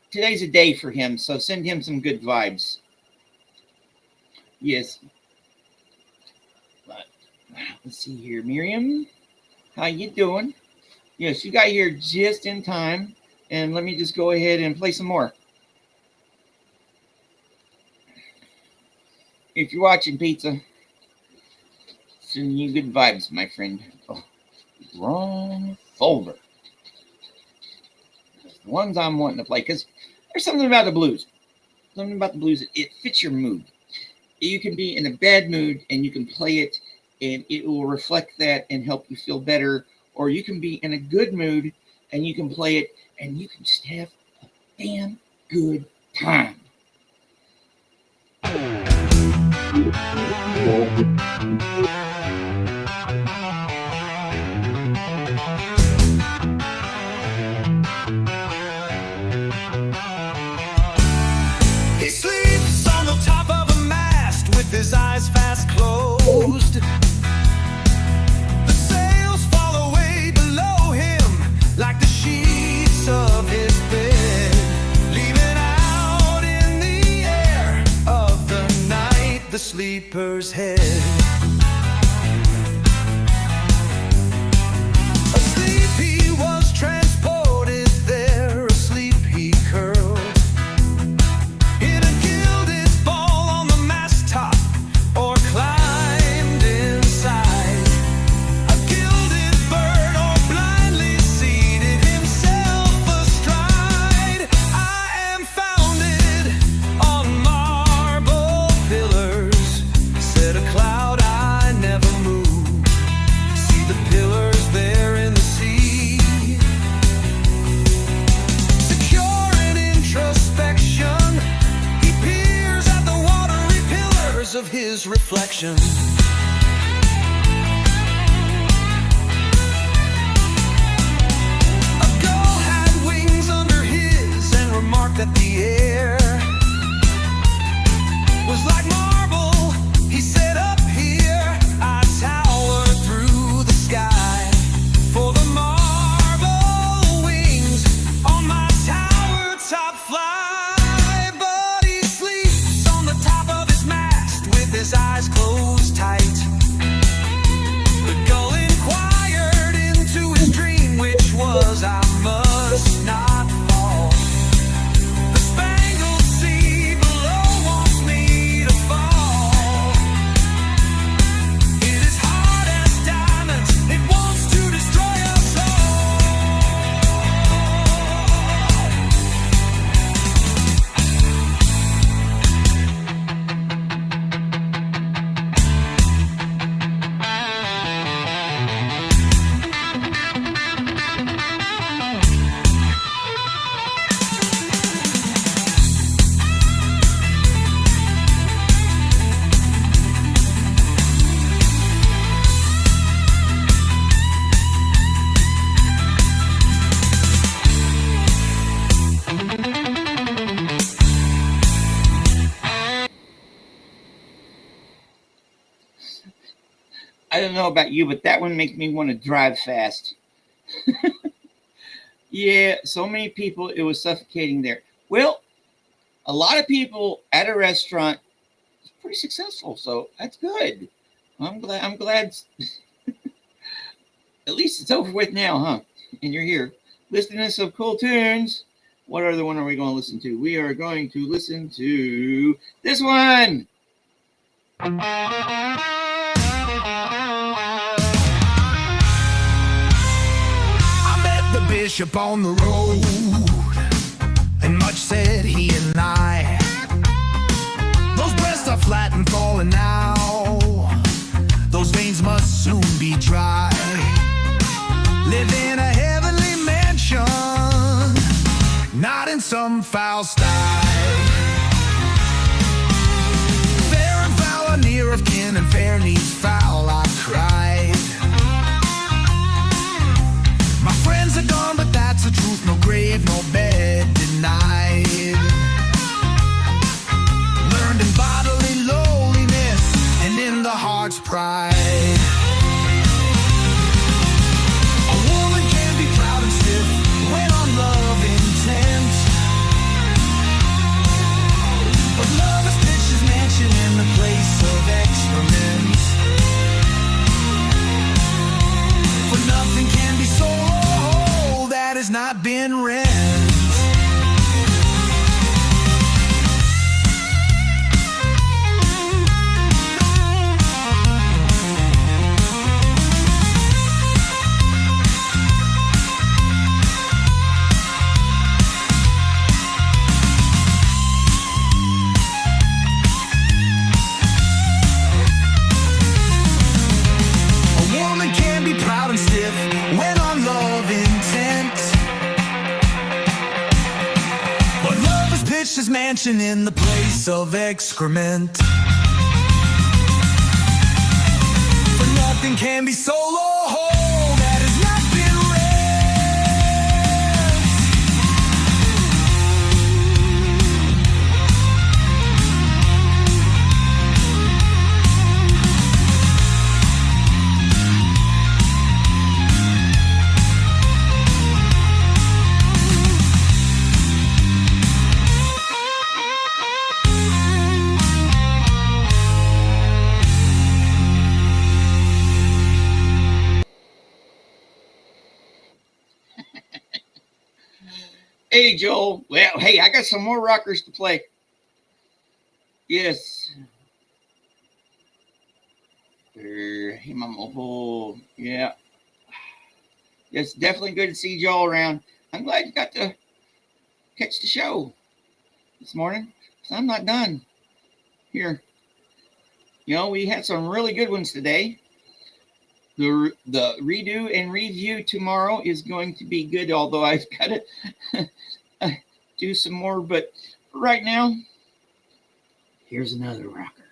today's a day for him, so send him some good vibes. Yes. But let's see here, Miriam. How you doing? Yes, you got here just in time. And let me just go ahead and play some more. If you're watching Pizza, send you good vibes, my friend. Oh, wrong folder. The ones I'm wanting to play, because there's something about the blues. Something about the blues, it fits your mood. You can be in a bad mood and you can play it and it will reflect that and help you feel better. Or you can be in a good mood and you can play it and you can just have a damn good time. He sleeps on the top of a mast with his eyes fast closed. The sails fall away below him like the sheets of his bed, leaving out in the air of the night the sleeper's head. Asleep he was transported there, asleep he curled in a gilded ball on the mast top, or climbed inside a gilded bird, or blindly seated himself astride. I am founded on marble pillars, said a cloud I never moved. See the pillars there in the sea, secure in introspection, he peers at the watery pillars of his reflection. A gull had wings under his and remarked that the air was like marble. He said, up here I tower through the sky, for the marble wings on my tower top fly. But he sleeps on the top of his mast with his eyes closed tight. I don't know about you, but that one makes me want to drive fast. Yeah, so many people, it was suffocating there. Well, a lot of people at a restaurant is pretty successful, so that's good. I'm glad at least it's over with now, huh? And you're here listening to some cool tunes. What other one are we going to listen to? We are going to listen to this one. Bishop on the road, and much said he and I. Those breasts are flat and falling now, those veins must soon be dry. Live in a heavenly mansion, not in some foul sty. Fair and foul are near of kin, and fair needs foul, I cried. My friends are gone, but that's the truth. No grave, no bed denied. Learned in bodily lowliness and in the heart's pride. A woman can be proud and stiff when on love intent, but love is pitched his mansion in the place of excrement. For nothing can be sold that has not been rent. A woman can be proud and stiff when on love intent, but love has pitched his mansion in the place of excrement. For nothing can be sold or whole that has not been Hey, Joel. Well, hey, I got some more rockers to play. Yes. Hey, Mama. Oh, yeah. It's definitely good to see Joel around. I'm glad you got to catch the show this morning. So I'm not done here. You know, we had some really good ones today. The redo and review tomorrow is going to be good, although I've got to do some more. But right now, here's another rocker.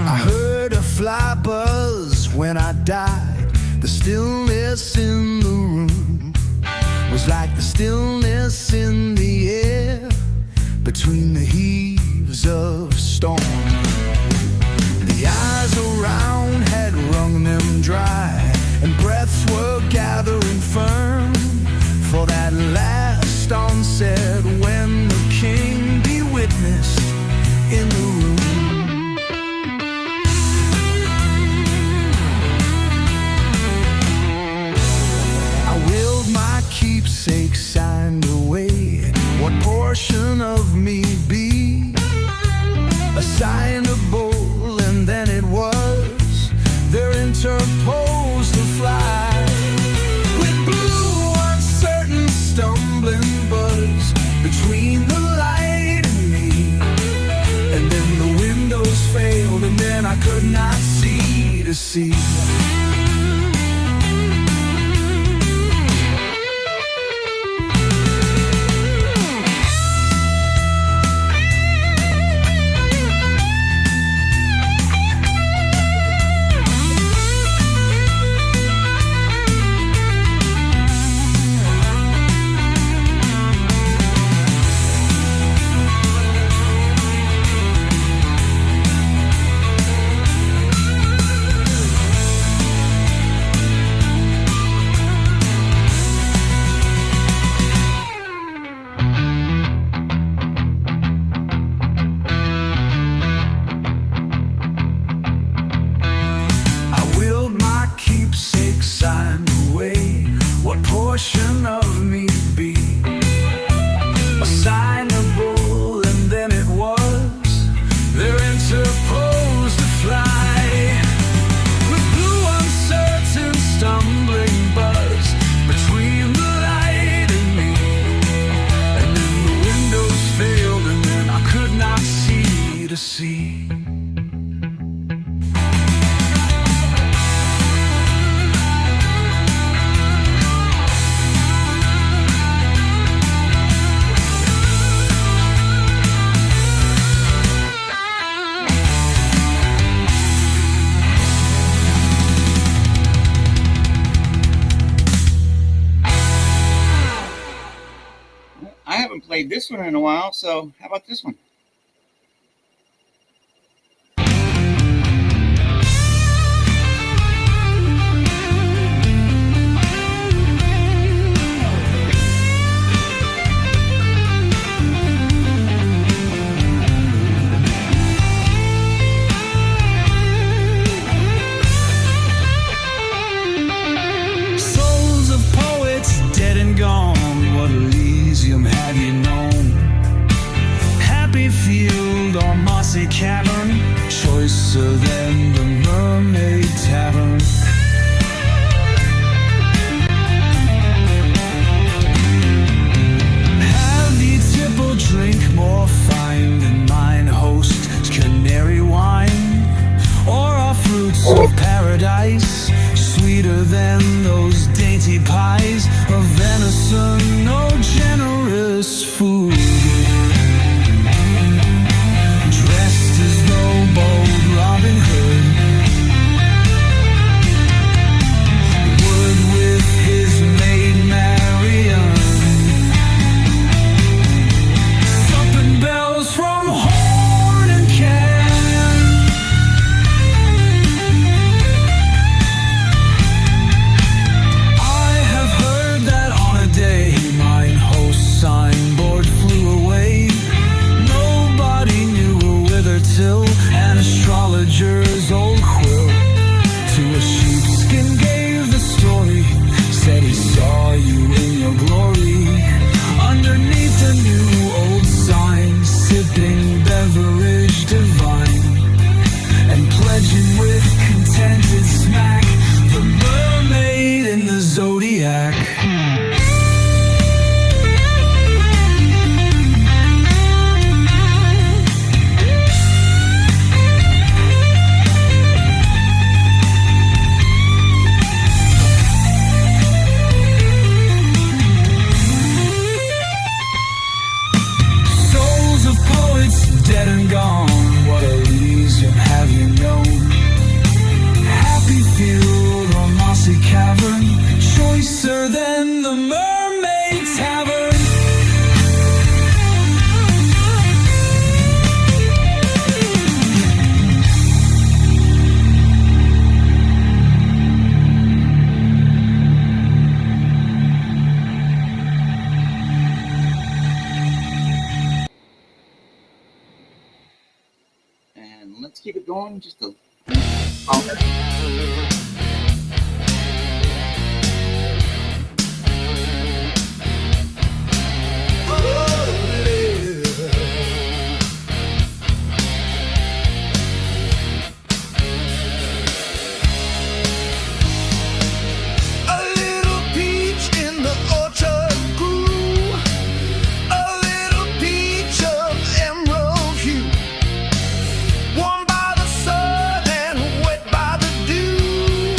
I heard a fly buzz when I died. The stillness in the room was like the stillness in the air between the heaves of storm. The eyes around had wrung them dry, and breaths were gathering firm for that last onset when the king be witnessed in the room. Keepsake signed away. What portion of me be assignable? And then it was there interposed the fly with blue uncertain stumbling buzz between the light and me. And then the windows failed, and then I could not see to see. played this one in a while, so how about this one? Souls of poets dead and gone, what Elysium have you known? Happy field or mossy cavern, choicer than the Mermaid Tavern. Have ye tipple drink more fine than mine host canary wine? Or are fruits of paradise sweeter than those dainty pies of venison? No generous food, dressed as though bold Robin Hood would with his maid Marian. Thumping bells from horn and can. I have heard that on a day mine host's signboard flew away. Nobody knew a wither till an astrologer's old quill to a sheepskin gave the story. Said he saw you in your glory underneath a new old sign, sipping beverage divine and pledging with contented smack the mermaid in the zodiac. Souls of poets dead and gone, what Elysium have you known? Happy field or mossy cavern, choicer than the Mermaid Tavern. And let's keep it going just a longer. A little peach in the orchard grew, a little peach of emerald hue, warmed by the sun and wet by the dew.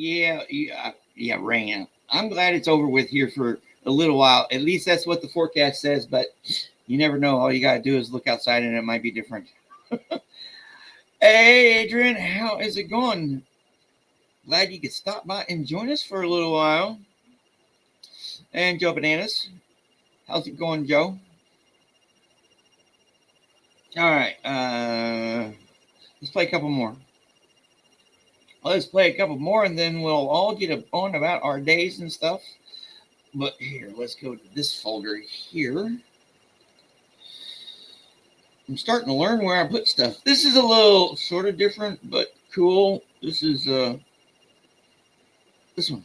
Yeah, rain. I'm glad it's over with here for a little while. At least that's what the forecast says, but you never know. All you got to do is look outside and it might be different. Hey, Adrian, how is it going? Glad you could stop by and join us for a little while. And Joe Bananas, how's it going, Joe? All right, let's play a couple more. Let's play a couple more, and then we'll all get on about our days and stuff. But here, let's go to this folder here. I'm starting to learn where I put stuff. This is a little sort of different, but cool. This is this one.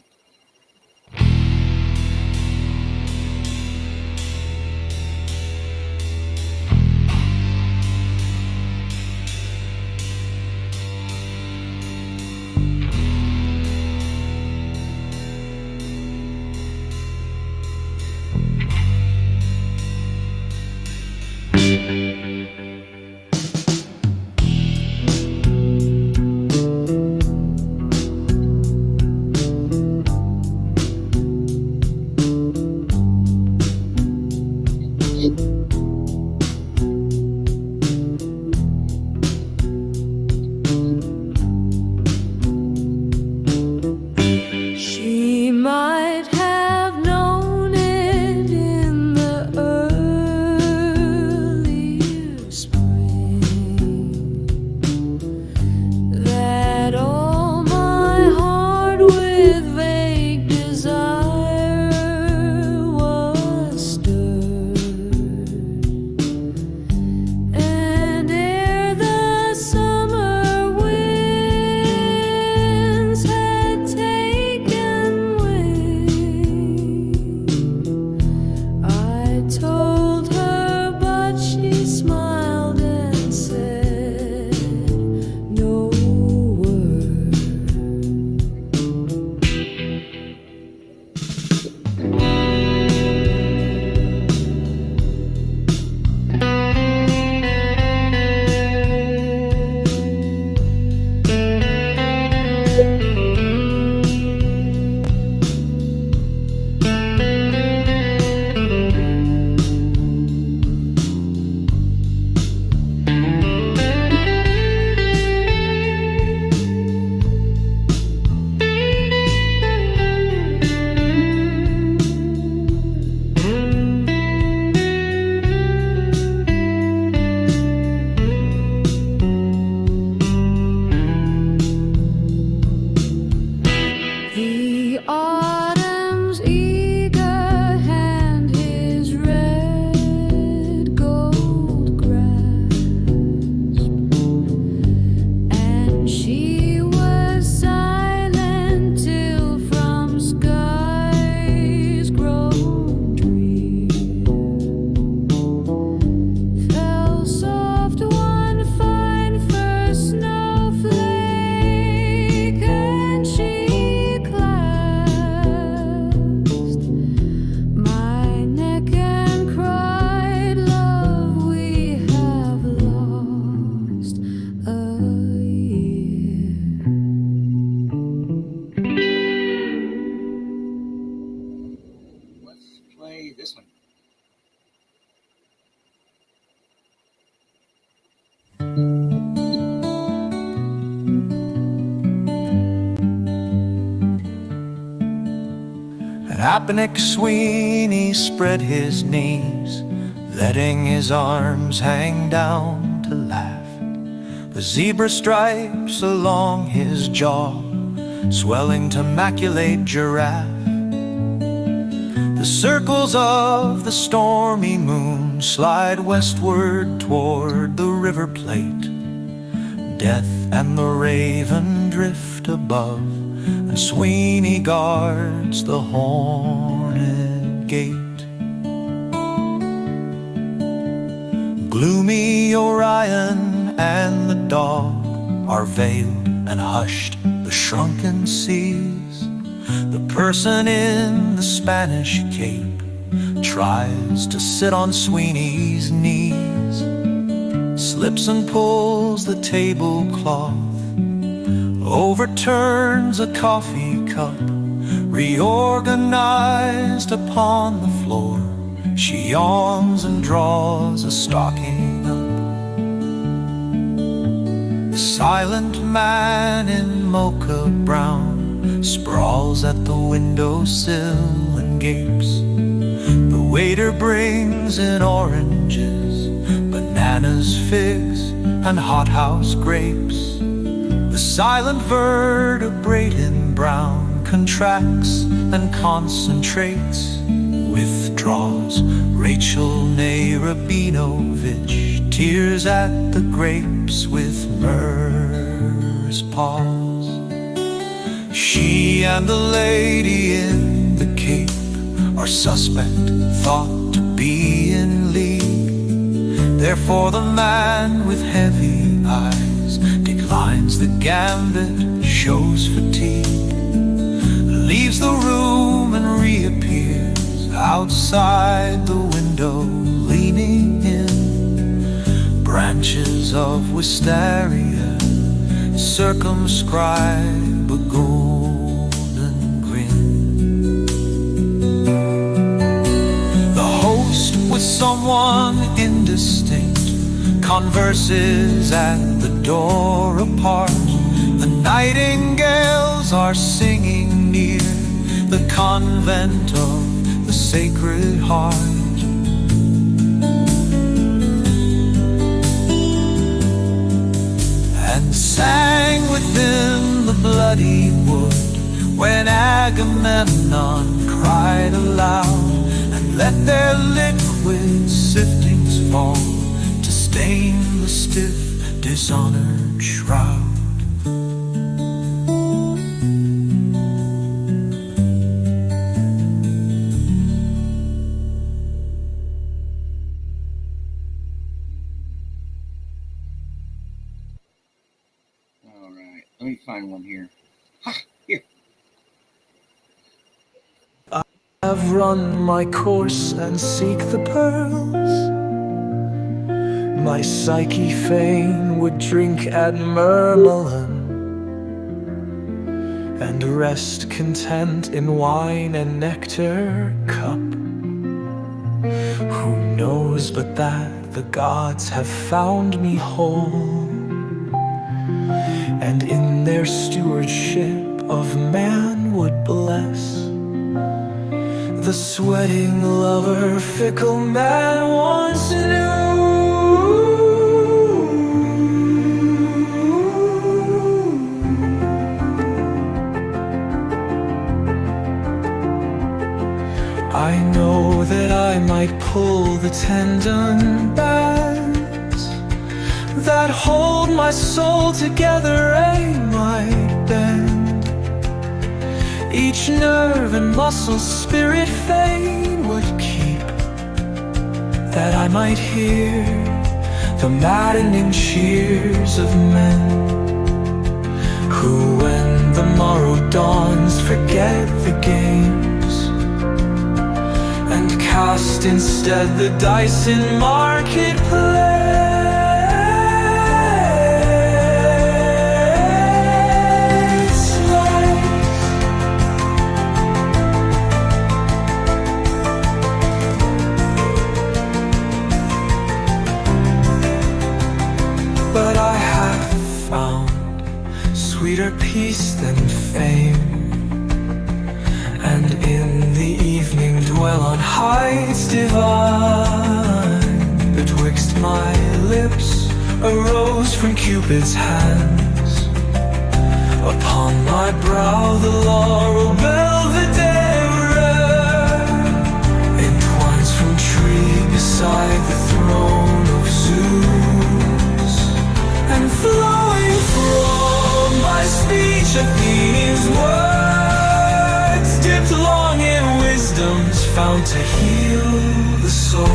She might have known it in the early spring that all my heart with vague desire was stirred, and ere the summer winds had taken wing, I told her, but she smiled and said no word. The autumn's eager hand, his red gold grasp, and she was silent till from skies grown drear fell soft one fine first snowflake, and she clasped my neck and cried, "Love, we have lost a year." Let's play this one. At Apponeck Sweeney spread his knees, letting his arms hang down to laugh. The zebra stripes along his jaw, swelling to maculate giraffe. The circles of the stormy moon slide westward toward the river plate. Death and the raven drift above, and Sweeney guards the horned gate. Gloomy Orion and the dog are veiled and hushed, the shrunken seas. The person in the Spanish cape tries to sit on Sweeney's knees, slips and pulls the tablecloth overturns a coffee cup, reorganized upon the floor. She yawns and draws a stocking up. The silent man in mocha brown sprawls at the windowsill and gapes. The waiter brings in oranges, bananas, figs, and hothouse grapes. The silent vertebrate in brown contracts and concentrates, withdraws. Rachel Narabinovich tears at the grapes with Myrrh's paws. She and the lady in the cape are suspect, thought to be in league. Therefore the man with heavy eyes declines the gambit, shows fatigue, leaves the room and reappears outside the window, leaning in. Branches of wisteria circumscribe a golden grin. The host with someone indistinct converses at the door apart. The nightingales are singing near the convent of the Sacred Heart. And sang within the bloody wood when Agamemnon cried aloud and let their liquid siftings fall to stain the stiff, dishonored shroud. All right, let me find one here. Ha, here. I've run my course and seek the pearls. My Psyche fain would drink at Mermelin and rest content in wine and nectar cup. Who knows but that the gods have found me whole, and in their stewardship of man would bless the sweating lover fickle man once knew. I know that I might pull the tendon bands that hold my soul together, I might bend each nerve and muscle, spirit fain would keep, that I might hear the maddening cheers of men who, when the morrow dawns, forget the games and cast instead the dice in marketplace. But I have found sweeter peace than fame, and in the evening dwell on heights divine. Betwixt my lips a rose from Cupid's hands, upon my brow the laurel belvedere entwines from tree beside the throne of Zeus, and flowing from my speech Athene's words, dipped long in wisdom's fount to heal the soul.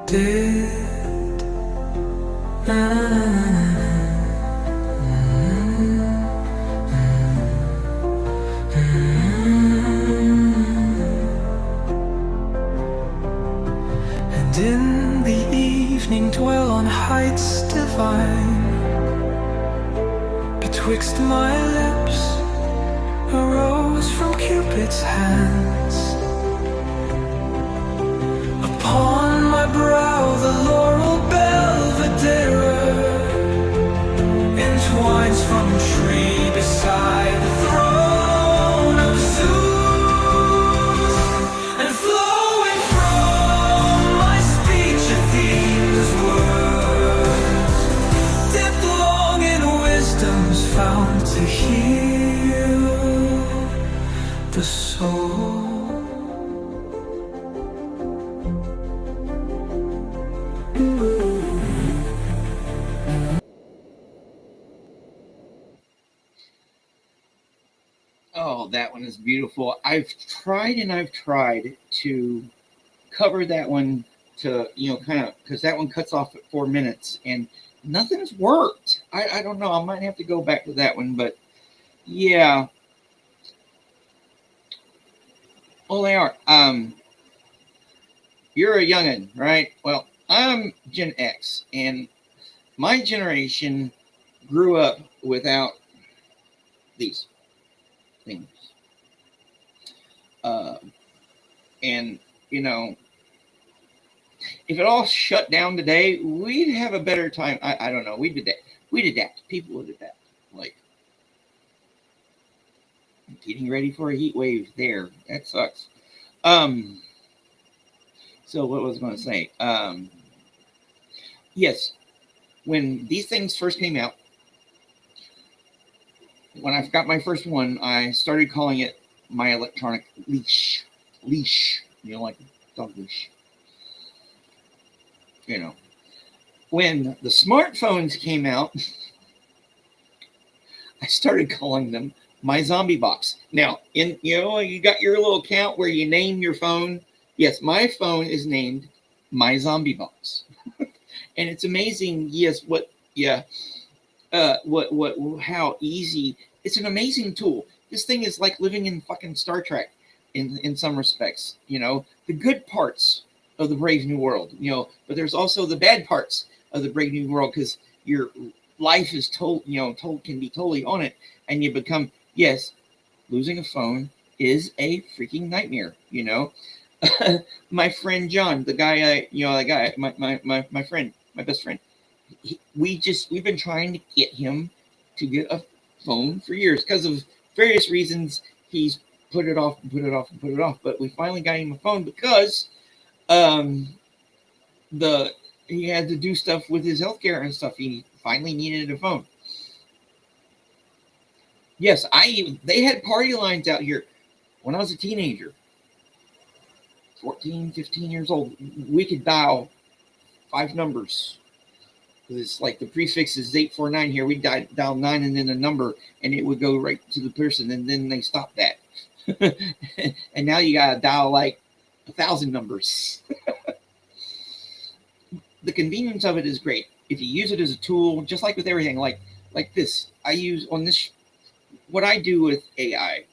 did. Na, na, na, and in the evening dwell on heights divine. Betwixt my lips a rose from Cupid's hands. Upon my brow the laurel belvedere entwines from tree beside the throne of Zeus, and flowing from my speech Athena's words, dipped long in wisdom's fount to heal the soul. Oh, that one is beautiful. I've tried to cover that one to, kind of, because that one cuts off at 4 minutes and nothing's worked. I don't know. I might have to go back to that one, but yeah. Oh, they are. You're a youngin', right? Well, I'm Gen X, and my generation grew up without these things. And, if it all shut down today, we'd have a better time. I don't know. We'd adapt. People would adapt. Like, getting ready for a heat wave there. That sucks. So what was I going to say? Yes, when these things first came out, when I got my first one, I started calling it my electronic leash. Leash, like dog leash. When the smartphones came out, I started calling them my zombie box. Now, you got your little account where you name your phone. Yes, my phone is named my zombie box. And it's amazing, yes, how easy. It's an amazing tool. This thing is like living in fucking Star Trek in some respects. The good parts of the Brave New World, but there's also the bad parts of the Brave New World, because your life is can be totally on it, and you become, yes, losing a phone is a freaking nightmare. My friend John, my friend, my best friend, we've been trying to get him to get a phone for years because of various reasons. He's put it off, but we finally got him a phone because he had to do stuff with his healthcare and stuff. He finally needed a phone. Yes, they had party lines out here when I was a teenager, 14, 15 years old. We could dial 5 numbers. It's like the prefix is 849 here. We dial 9 and then a number, and it would go right to the person, and then they stopped that. And now you gotta dial like 1,000 numbers. The convenience of it is great if you use it as a tool, just like with everything. Like this, I use on this. What I do with AI.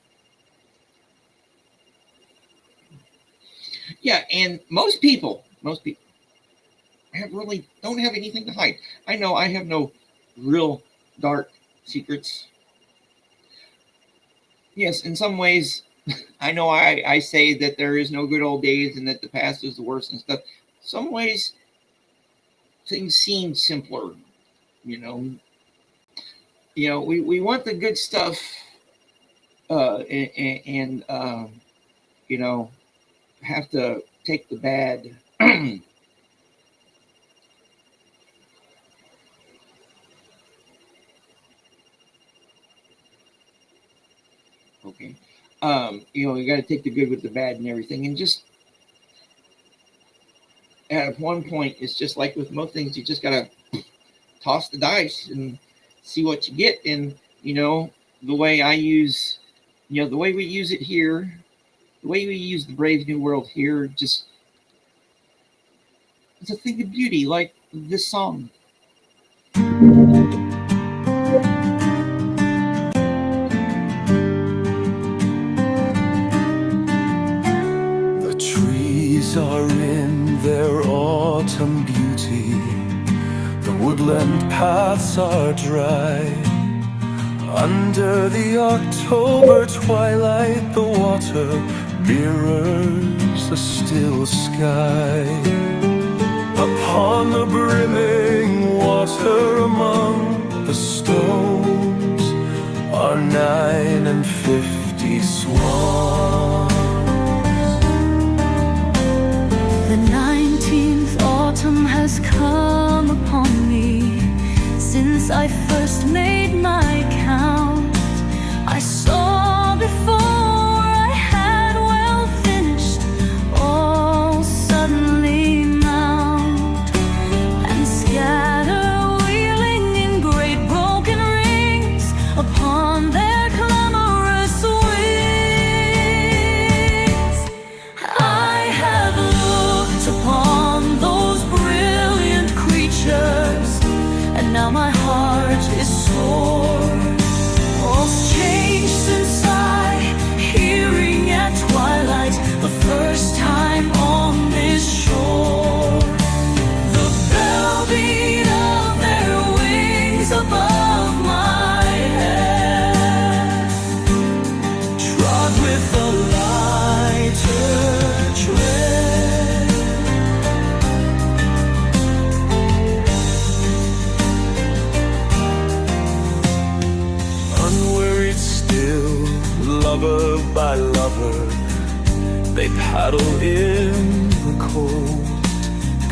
Yeah, and most people don't have anything to hide. I know I have no real dark secrets. Yes, in some ways, I know I say that there is no good old days and that the past is the worst and stuff. Some ways, things seem simpler, we want the good stuff, and have to take the bad. Okay. You got to take the good with the bad and everything, and just at one point, it's just like with most things, you just got to toss the dice and see what you get. And, the way I use, the way we use it here, the way we use the Brave New World here, just It's a thing of beauty, like this song. The trees are in their autumn beauty. The woodland paths are dry. Under the October twilight, the water mirrors a still sky. Upon the brimming water among the stones are 59 swans. The 19th autumn has come upon me since I first made my count. I saw before I had well finished, all suddenly mount and scatter, wheeling in great broken rings upon their clamorous wings. I have looked upon those brilliant creatures, and now my heart is sore. All's changed since I, hearing at twilight the first time on this shore, the bell beat of their wings above my head, trod with a lighter tread. Unworried still, lover by lover, they paddle in the cold.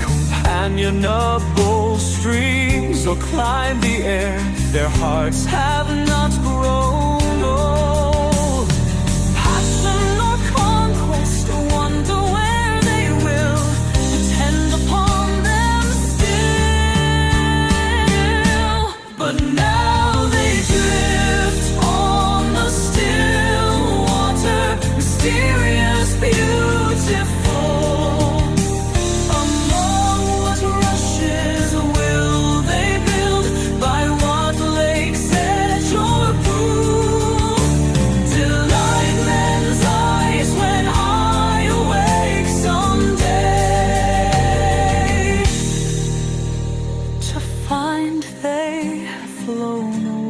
Companionable streams or climb the air, their hearts have not grown old. Passion or conquest, wonder where they will attend upon them still. But now they drift on the still water, mysterious, beautiful. Among what rushes will they build? By what lake's edge or pool? Delight men's eyes when I awake someday, to find they have flown away.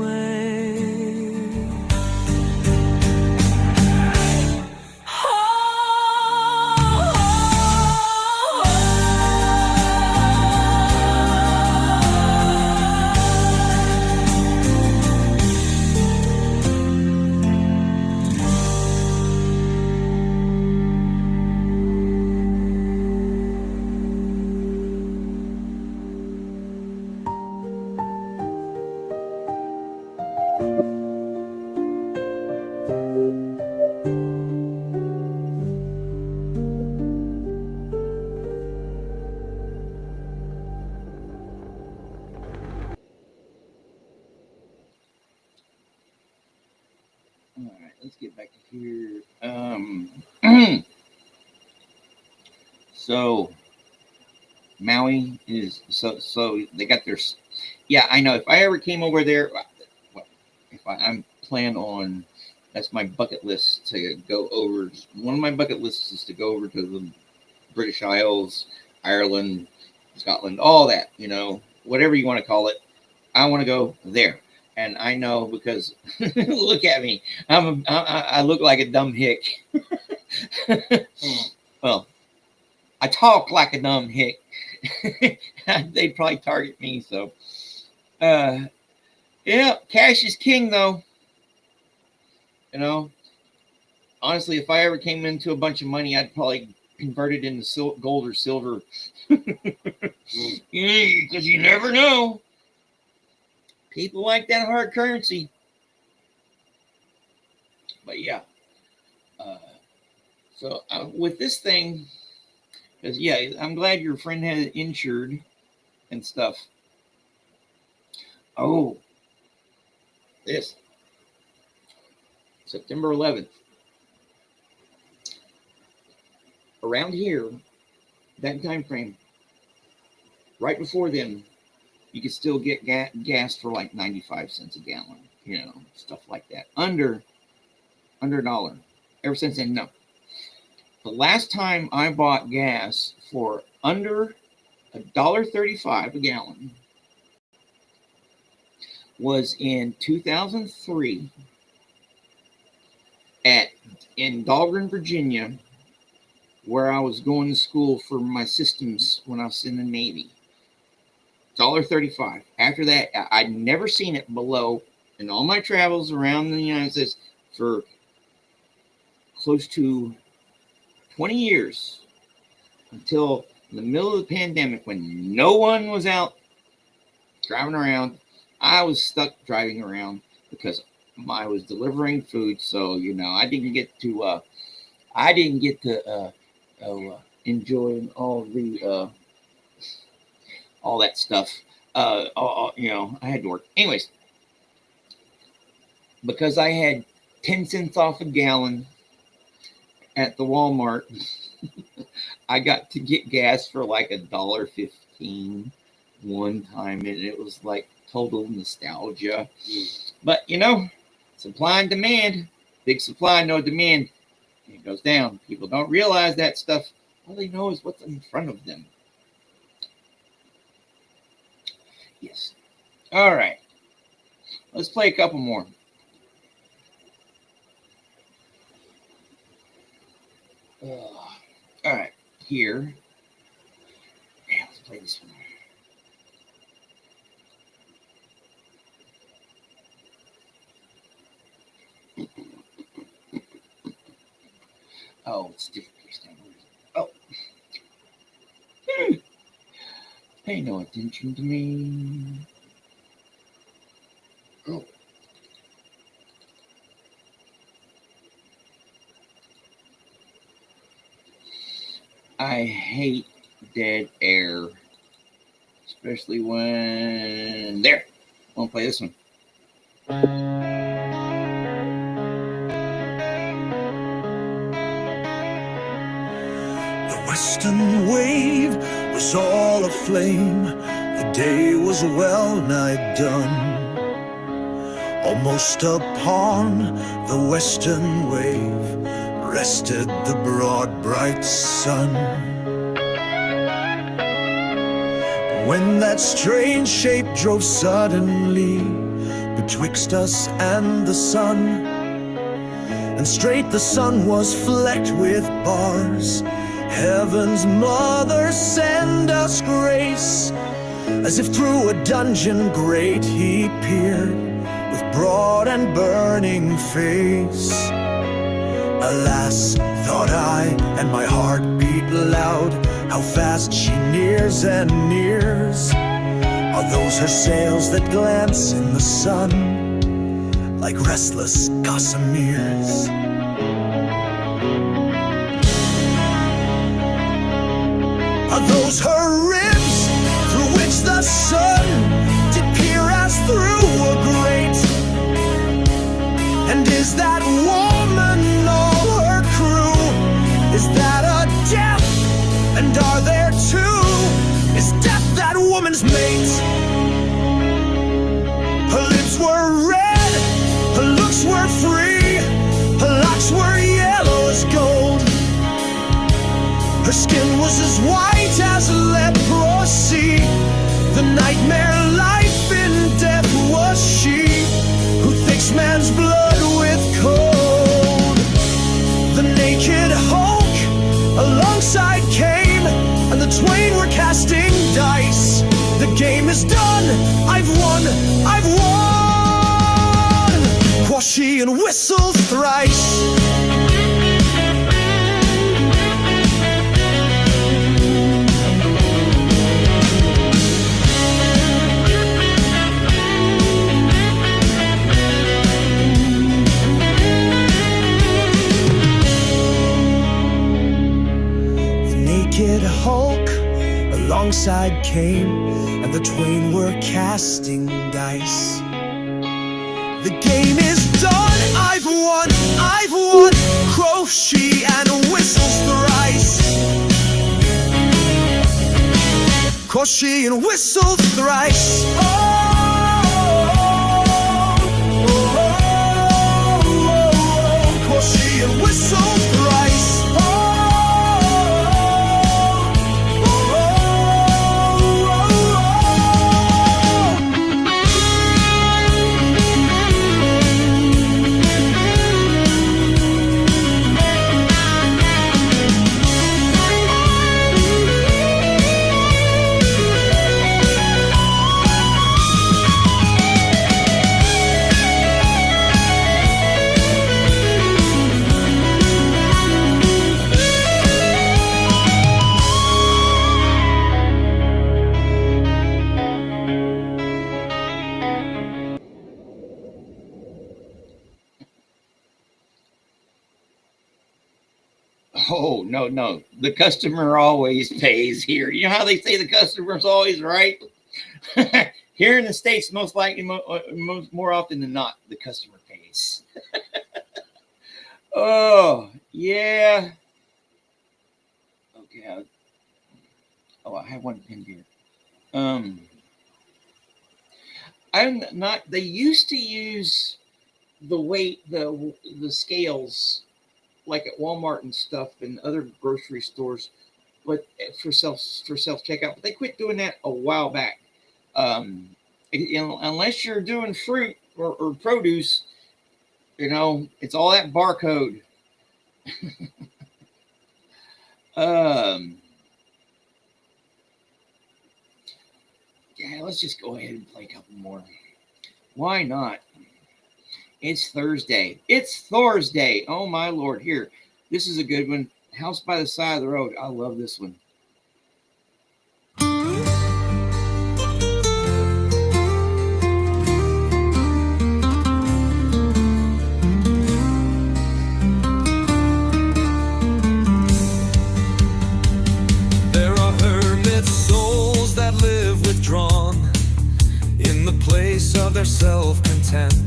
All right, let's get back to here. So Maui is so they got their. Yeah, I know. If I ever came over there, I'm plan on, that's my bucket list to go over. One of my bucket lists is to go over to the British Isles, Ireland, Scotland, all that. Whatever you want to call it. I want to go there. And I know because look at me. I look like a dumb hick. Well, I talk like a dumb hick. They'd probably target me. So, yeah, cash is king, though. Honestly, if I ever came into a bunch of money, I'd probably convert it into gold or silver. Because you never know. People like that hard currency. But yeah. So with this thing, because yeah, I'm glad your friend had it insured and stuff. Oh, this September 11th. Around here, that time frame, right before then, you could still get gas for like 95 cents a gallon, stuff like that. Under $1. Ever since then, no. The last time I bought gas for under $1.35 a gallon was in 2003 in Dahlgren, Virginia, where I was going to school for my systems when I was in the Navy. $1.35. After that, I'd never seen it below in all my travels around the United States for close to 20 years until in the middle of the pandemic when no one was out driving around. I was stuck driving around because I was delivering food, so I didn't get to enjoy all that stuff. I had to work anyways because I had 10 cents off a gallon at the Walmart. I got to get gas for like $1.15 one time, and it was like total nostalgia. But supply and demand, big supply, no demand. It goes down. People don't realize that stuff. All they know is what's in front of them. Yes. All right. Let's play a couple more. All right. Here. Yeah, let's play this one. Oh, it's a different place down here. Oh. Pay no attention to me. Oh. I hate dead air. Especially when... There! I'll play this one. The western wave was all aflame. The day was well nigh done. Almost upon the western wave rested the broad bright sun. When that strange shape drove suddenly betwixt us and the sun, and straight the sun was flecked with bars, Heaven's mother send us grace. As if through a dungeon grate he peered with broad and burning face. Alas, thought I, and my heart beat loud, how fast she nears and nears. Are those her sails that glance in the sun like restless gossameres? Are those her ribs through which the sun did peer as through a grate? And is that woman all her crew? Is that a death? And are there two? Is death that woman's mate? Her lips were red, her looks were free, her locks were yellow as gold. Her skin was as white as leprosy. The nightmare life in death was she, who thicks man's blood with cold. The naked Hulk alongside came, and the twain were casting dice. The game is done, I've won, I've won. Quoth she and whistled thrice. Hulk alongside came, and the twain were casting dice. The game is done, I've won, quoth she and whistles thrice. 'cause she whistled thrice. Cause she whistled thrice. Oh, no, no. The customer always pays here. You know how they say the customer's always right? Here in the States, most likely, more often than not, the customer pays. Oh, yeah. Okay. Oh, I have one pinned here. I'm not, they used to use the weight, the scales, like at Walmart and stuff and other grocery stores, but for self checkout. But they quit doing that a while back. Unless you're doing fruit or produce, it's all that barcode. Yeah, let's just go ahead and play a couple more. Why not? It's Thursday. It's Thursday. Oh, my Lord. Here. This is a good one. House by the Side of the Road. I love this one. There are hermit souls that live withdrawn in the place of their self-content.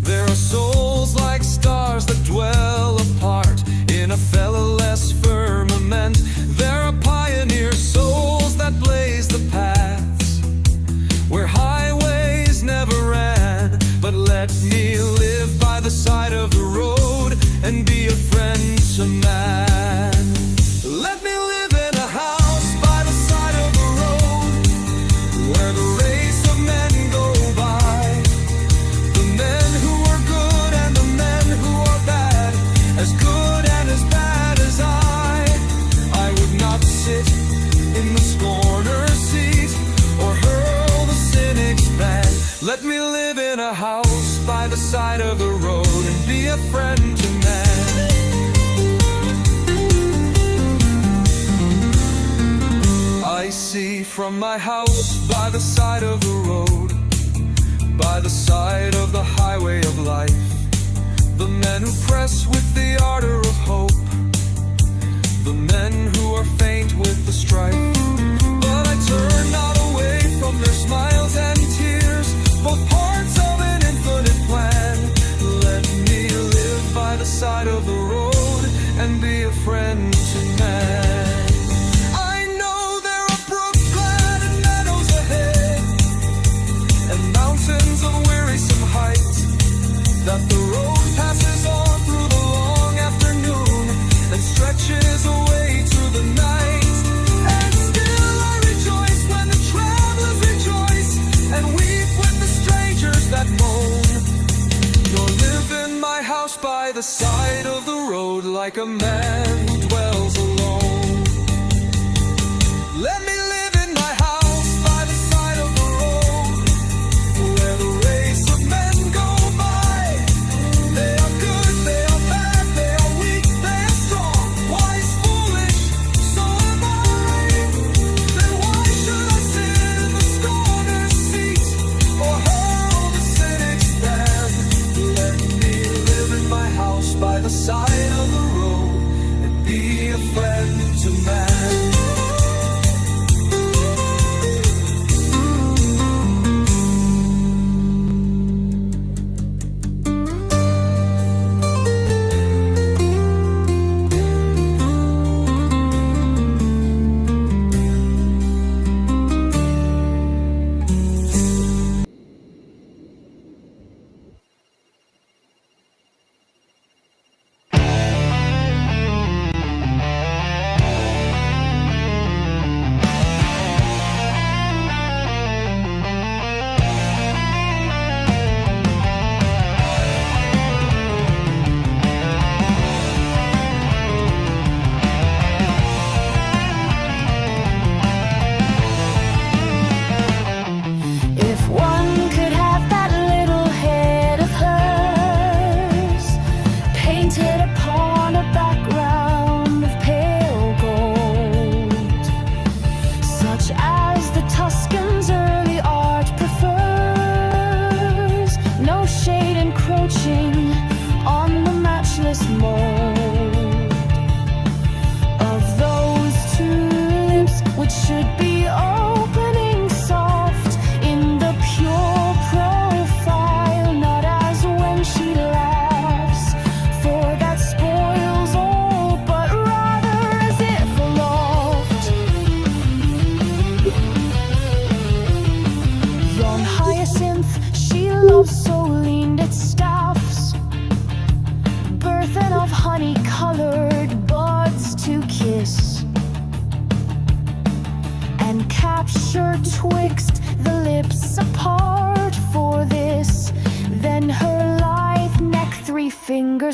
There are souls like stars that dwell apart in a fellow-less firmament. There are pioneer souls that blaze the paths where highways never ran. But let me live by the side of the road and be a friend to man. Let me live in a house by the side of the road where the race of men go by. The men who are good and the men who are bad, as good and as bad as I would not sit in the scorner's seat or hurl the cynic's ban. Let me live in a house by the side of the road and be a friend to man. I see from my house by the side of the road, by the side of the highway of life, the men who press with the ardor of hope, the men who are faint with the strife. But I turn not away from their smiles and tears, both parts of an infinite plan. Let me live by the side of the road and be a friend to man. I know there are brooks glad and meadows ahead, and mountains of wearisome height, that the road passes on through the long afternoon and stretches away through the night. And still I rejoice when the travelers rejoice and weep with the strangers that moan. Nor live in my house by the side of the road like a man who dwells alone. Let me live in my house by the side of the road where the race of men go by. They are good, they are bad, they are weak, they are strong, wise, foolish, so am I. Then why should I sit in the scorner's seat or hurl the cynic's ban? Let me live in my house by the side of the road and be a friend to man.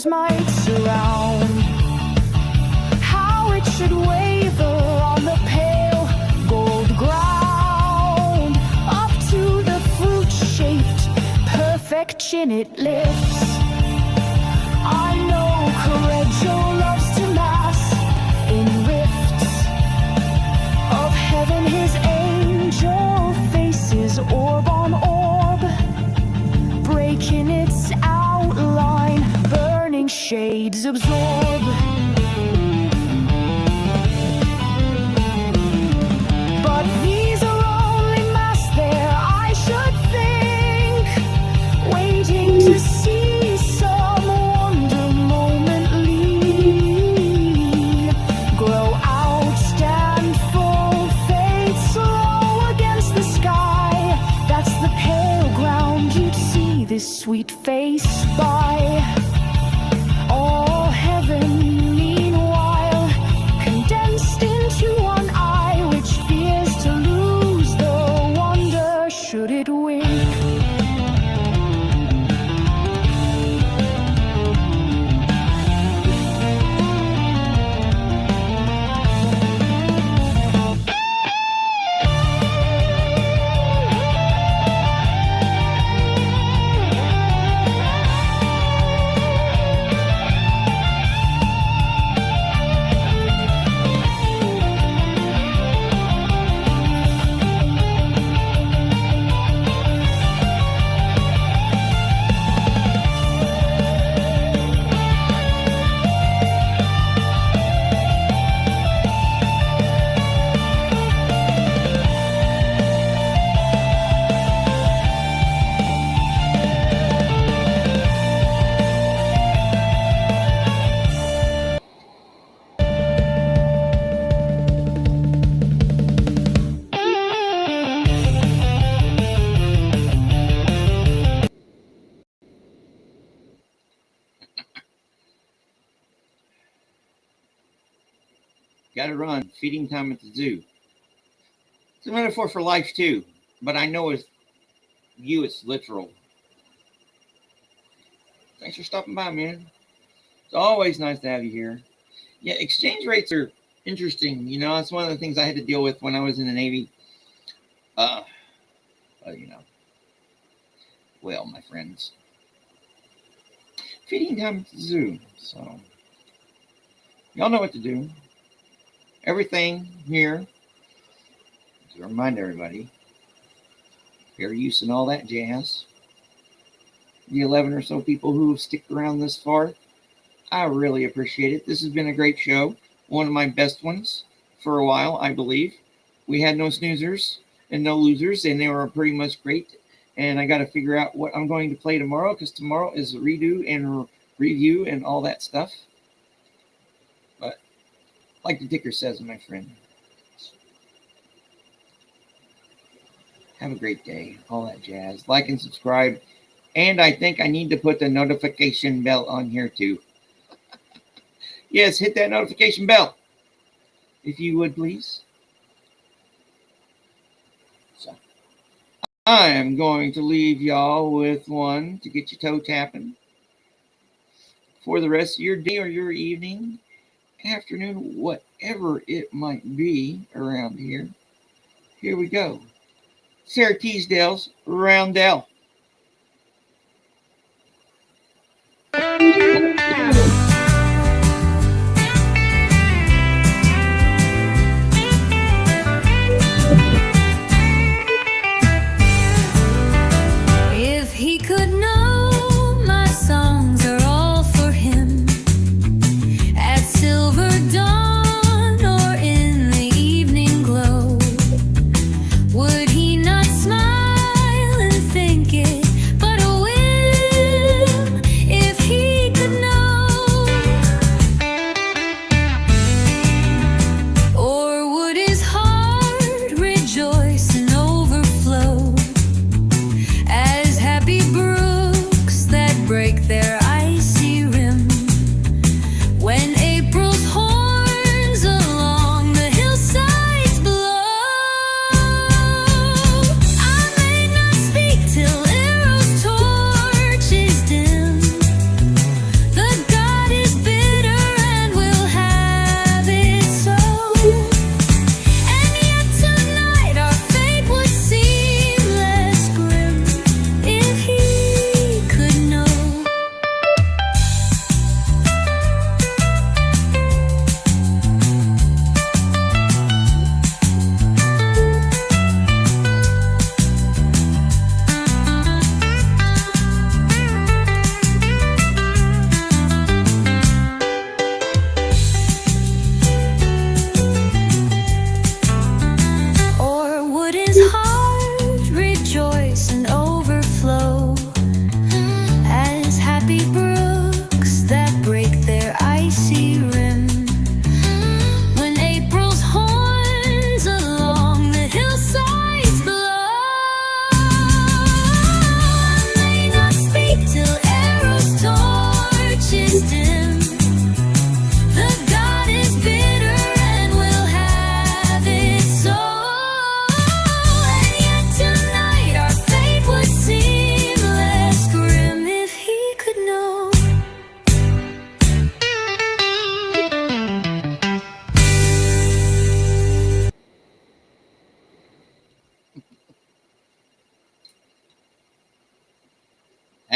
stars might surround, how it should waver on the pale gold ground, up to the fruit-shaped perfection it lifts. I know Correggio loves to mass in rifts of heaven, his angel faces orb on orb, breaking its outline, burning shades absorb. But these are only masks there, I should think, waiting to see some wonder momently grow out, stand full, fade slow against the sky. That's the pale ground you'd see this sweet face by. All heaven, meanwhile, condensed into one eye, which fears to lose the wonder should it wink. Gotta run. Feeding time at the zoo. It's a metaphor for life too, but I know it's you, it's literal. Thanks for stopping by, man. It's always nice to have you here. Yeah, exchange rates are interesting. You know, it's one of the things I had to deal with when I was in the Navy. You know, well, my friends, feeding time at the zoo. So y'all know what to do. Everything here, to remind everybody, fair use and all that jazz. The 11 or so people who have stuck around this far, I really appreciate it. This has been a great show. One of my best ones for a while, I believe. We had no snoozers and no losers, and they were pretty much great. And I got to figure out what I'm going to play tomorrow, because tomorrow is a redo and review and all that stuff. But like the ticker says, my friend, have a great day. All that jazz. Like and subscribe. And I think I need to put the notification bell on here too. Yes, hit that notification bell, if you would, please. So, I am going to leave y'all with one to get your toe tapping for the rest of your day or your evening, afternoon, whatever it might be around here. Here we go. Sarah Teasdale's Roundel. If he could know my songs are all for him, at silver dawn or in the evening glow, would he not smile and think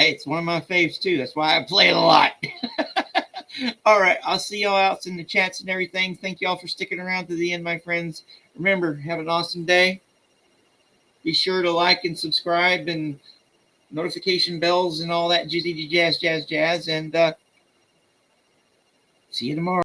Hey, it's one of my faves too. That's why I play it a lot. All right, I'll see y'all out in the chats and everything. Thank y'all for sticking around to the end, my friends. Remember, have an awesome day. Be sure to like and subscribe and notification bells and all that jazz. And see you tomorrow.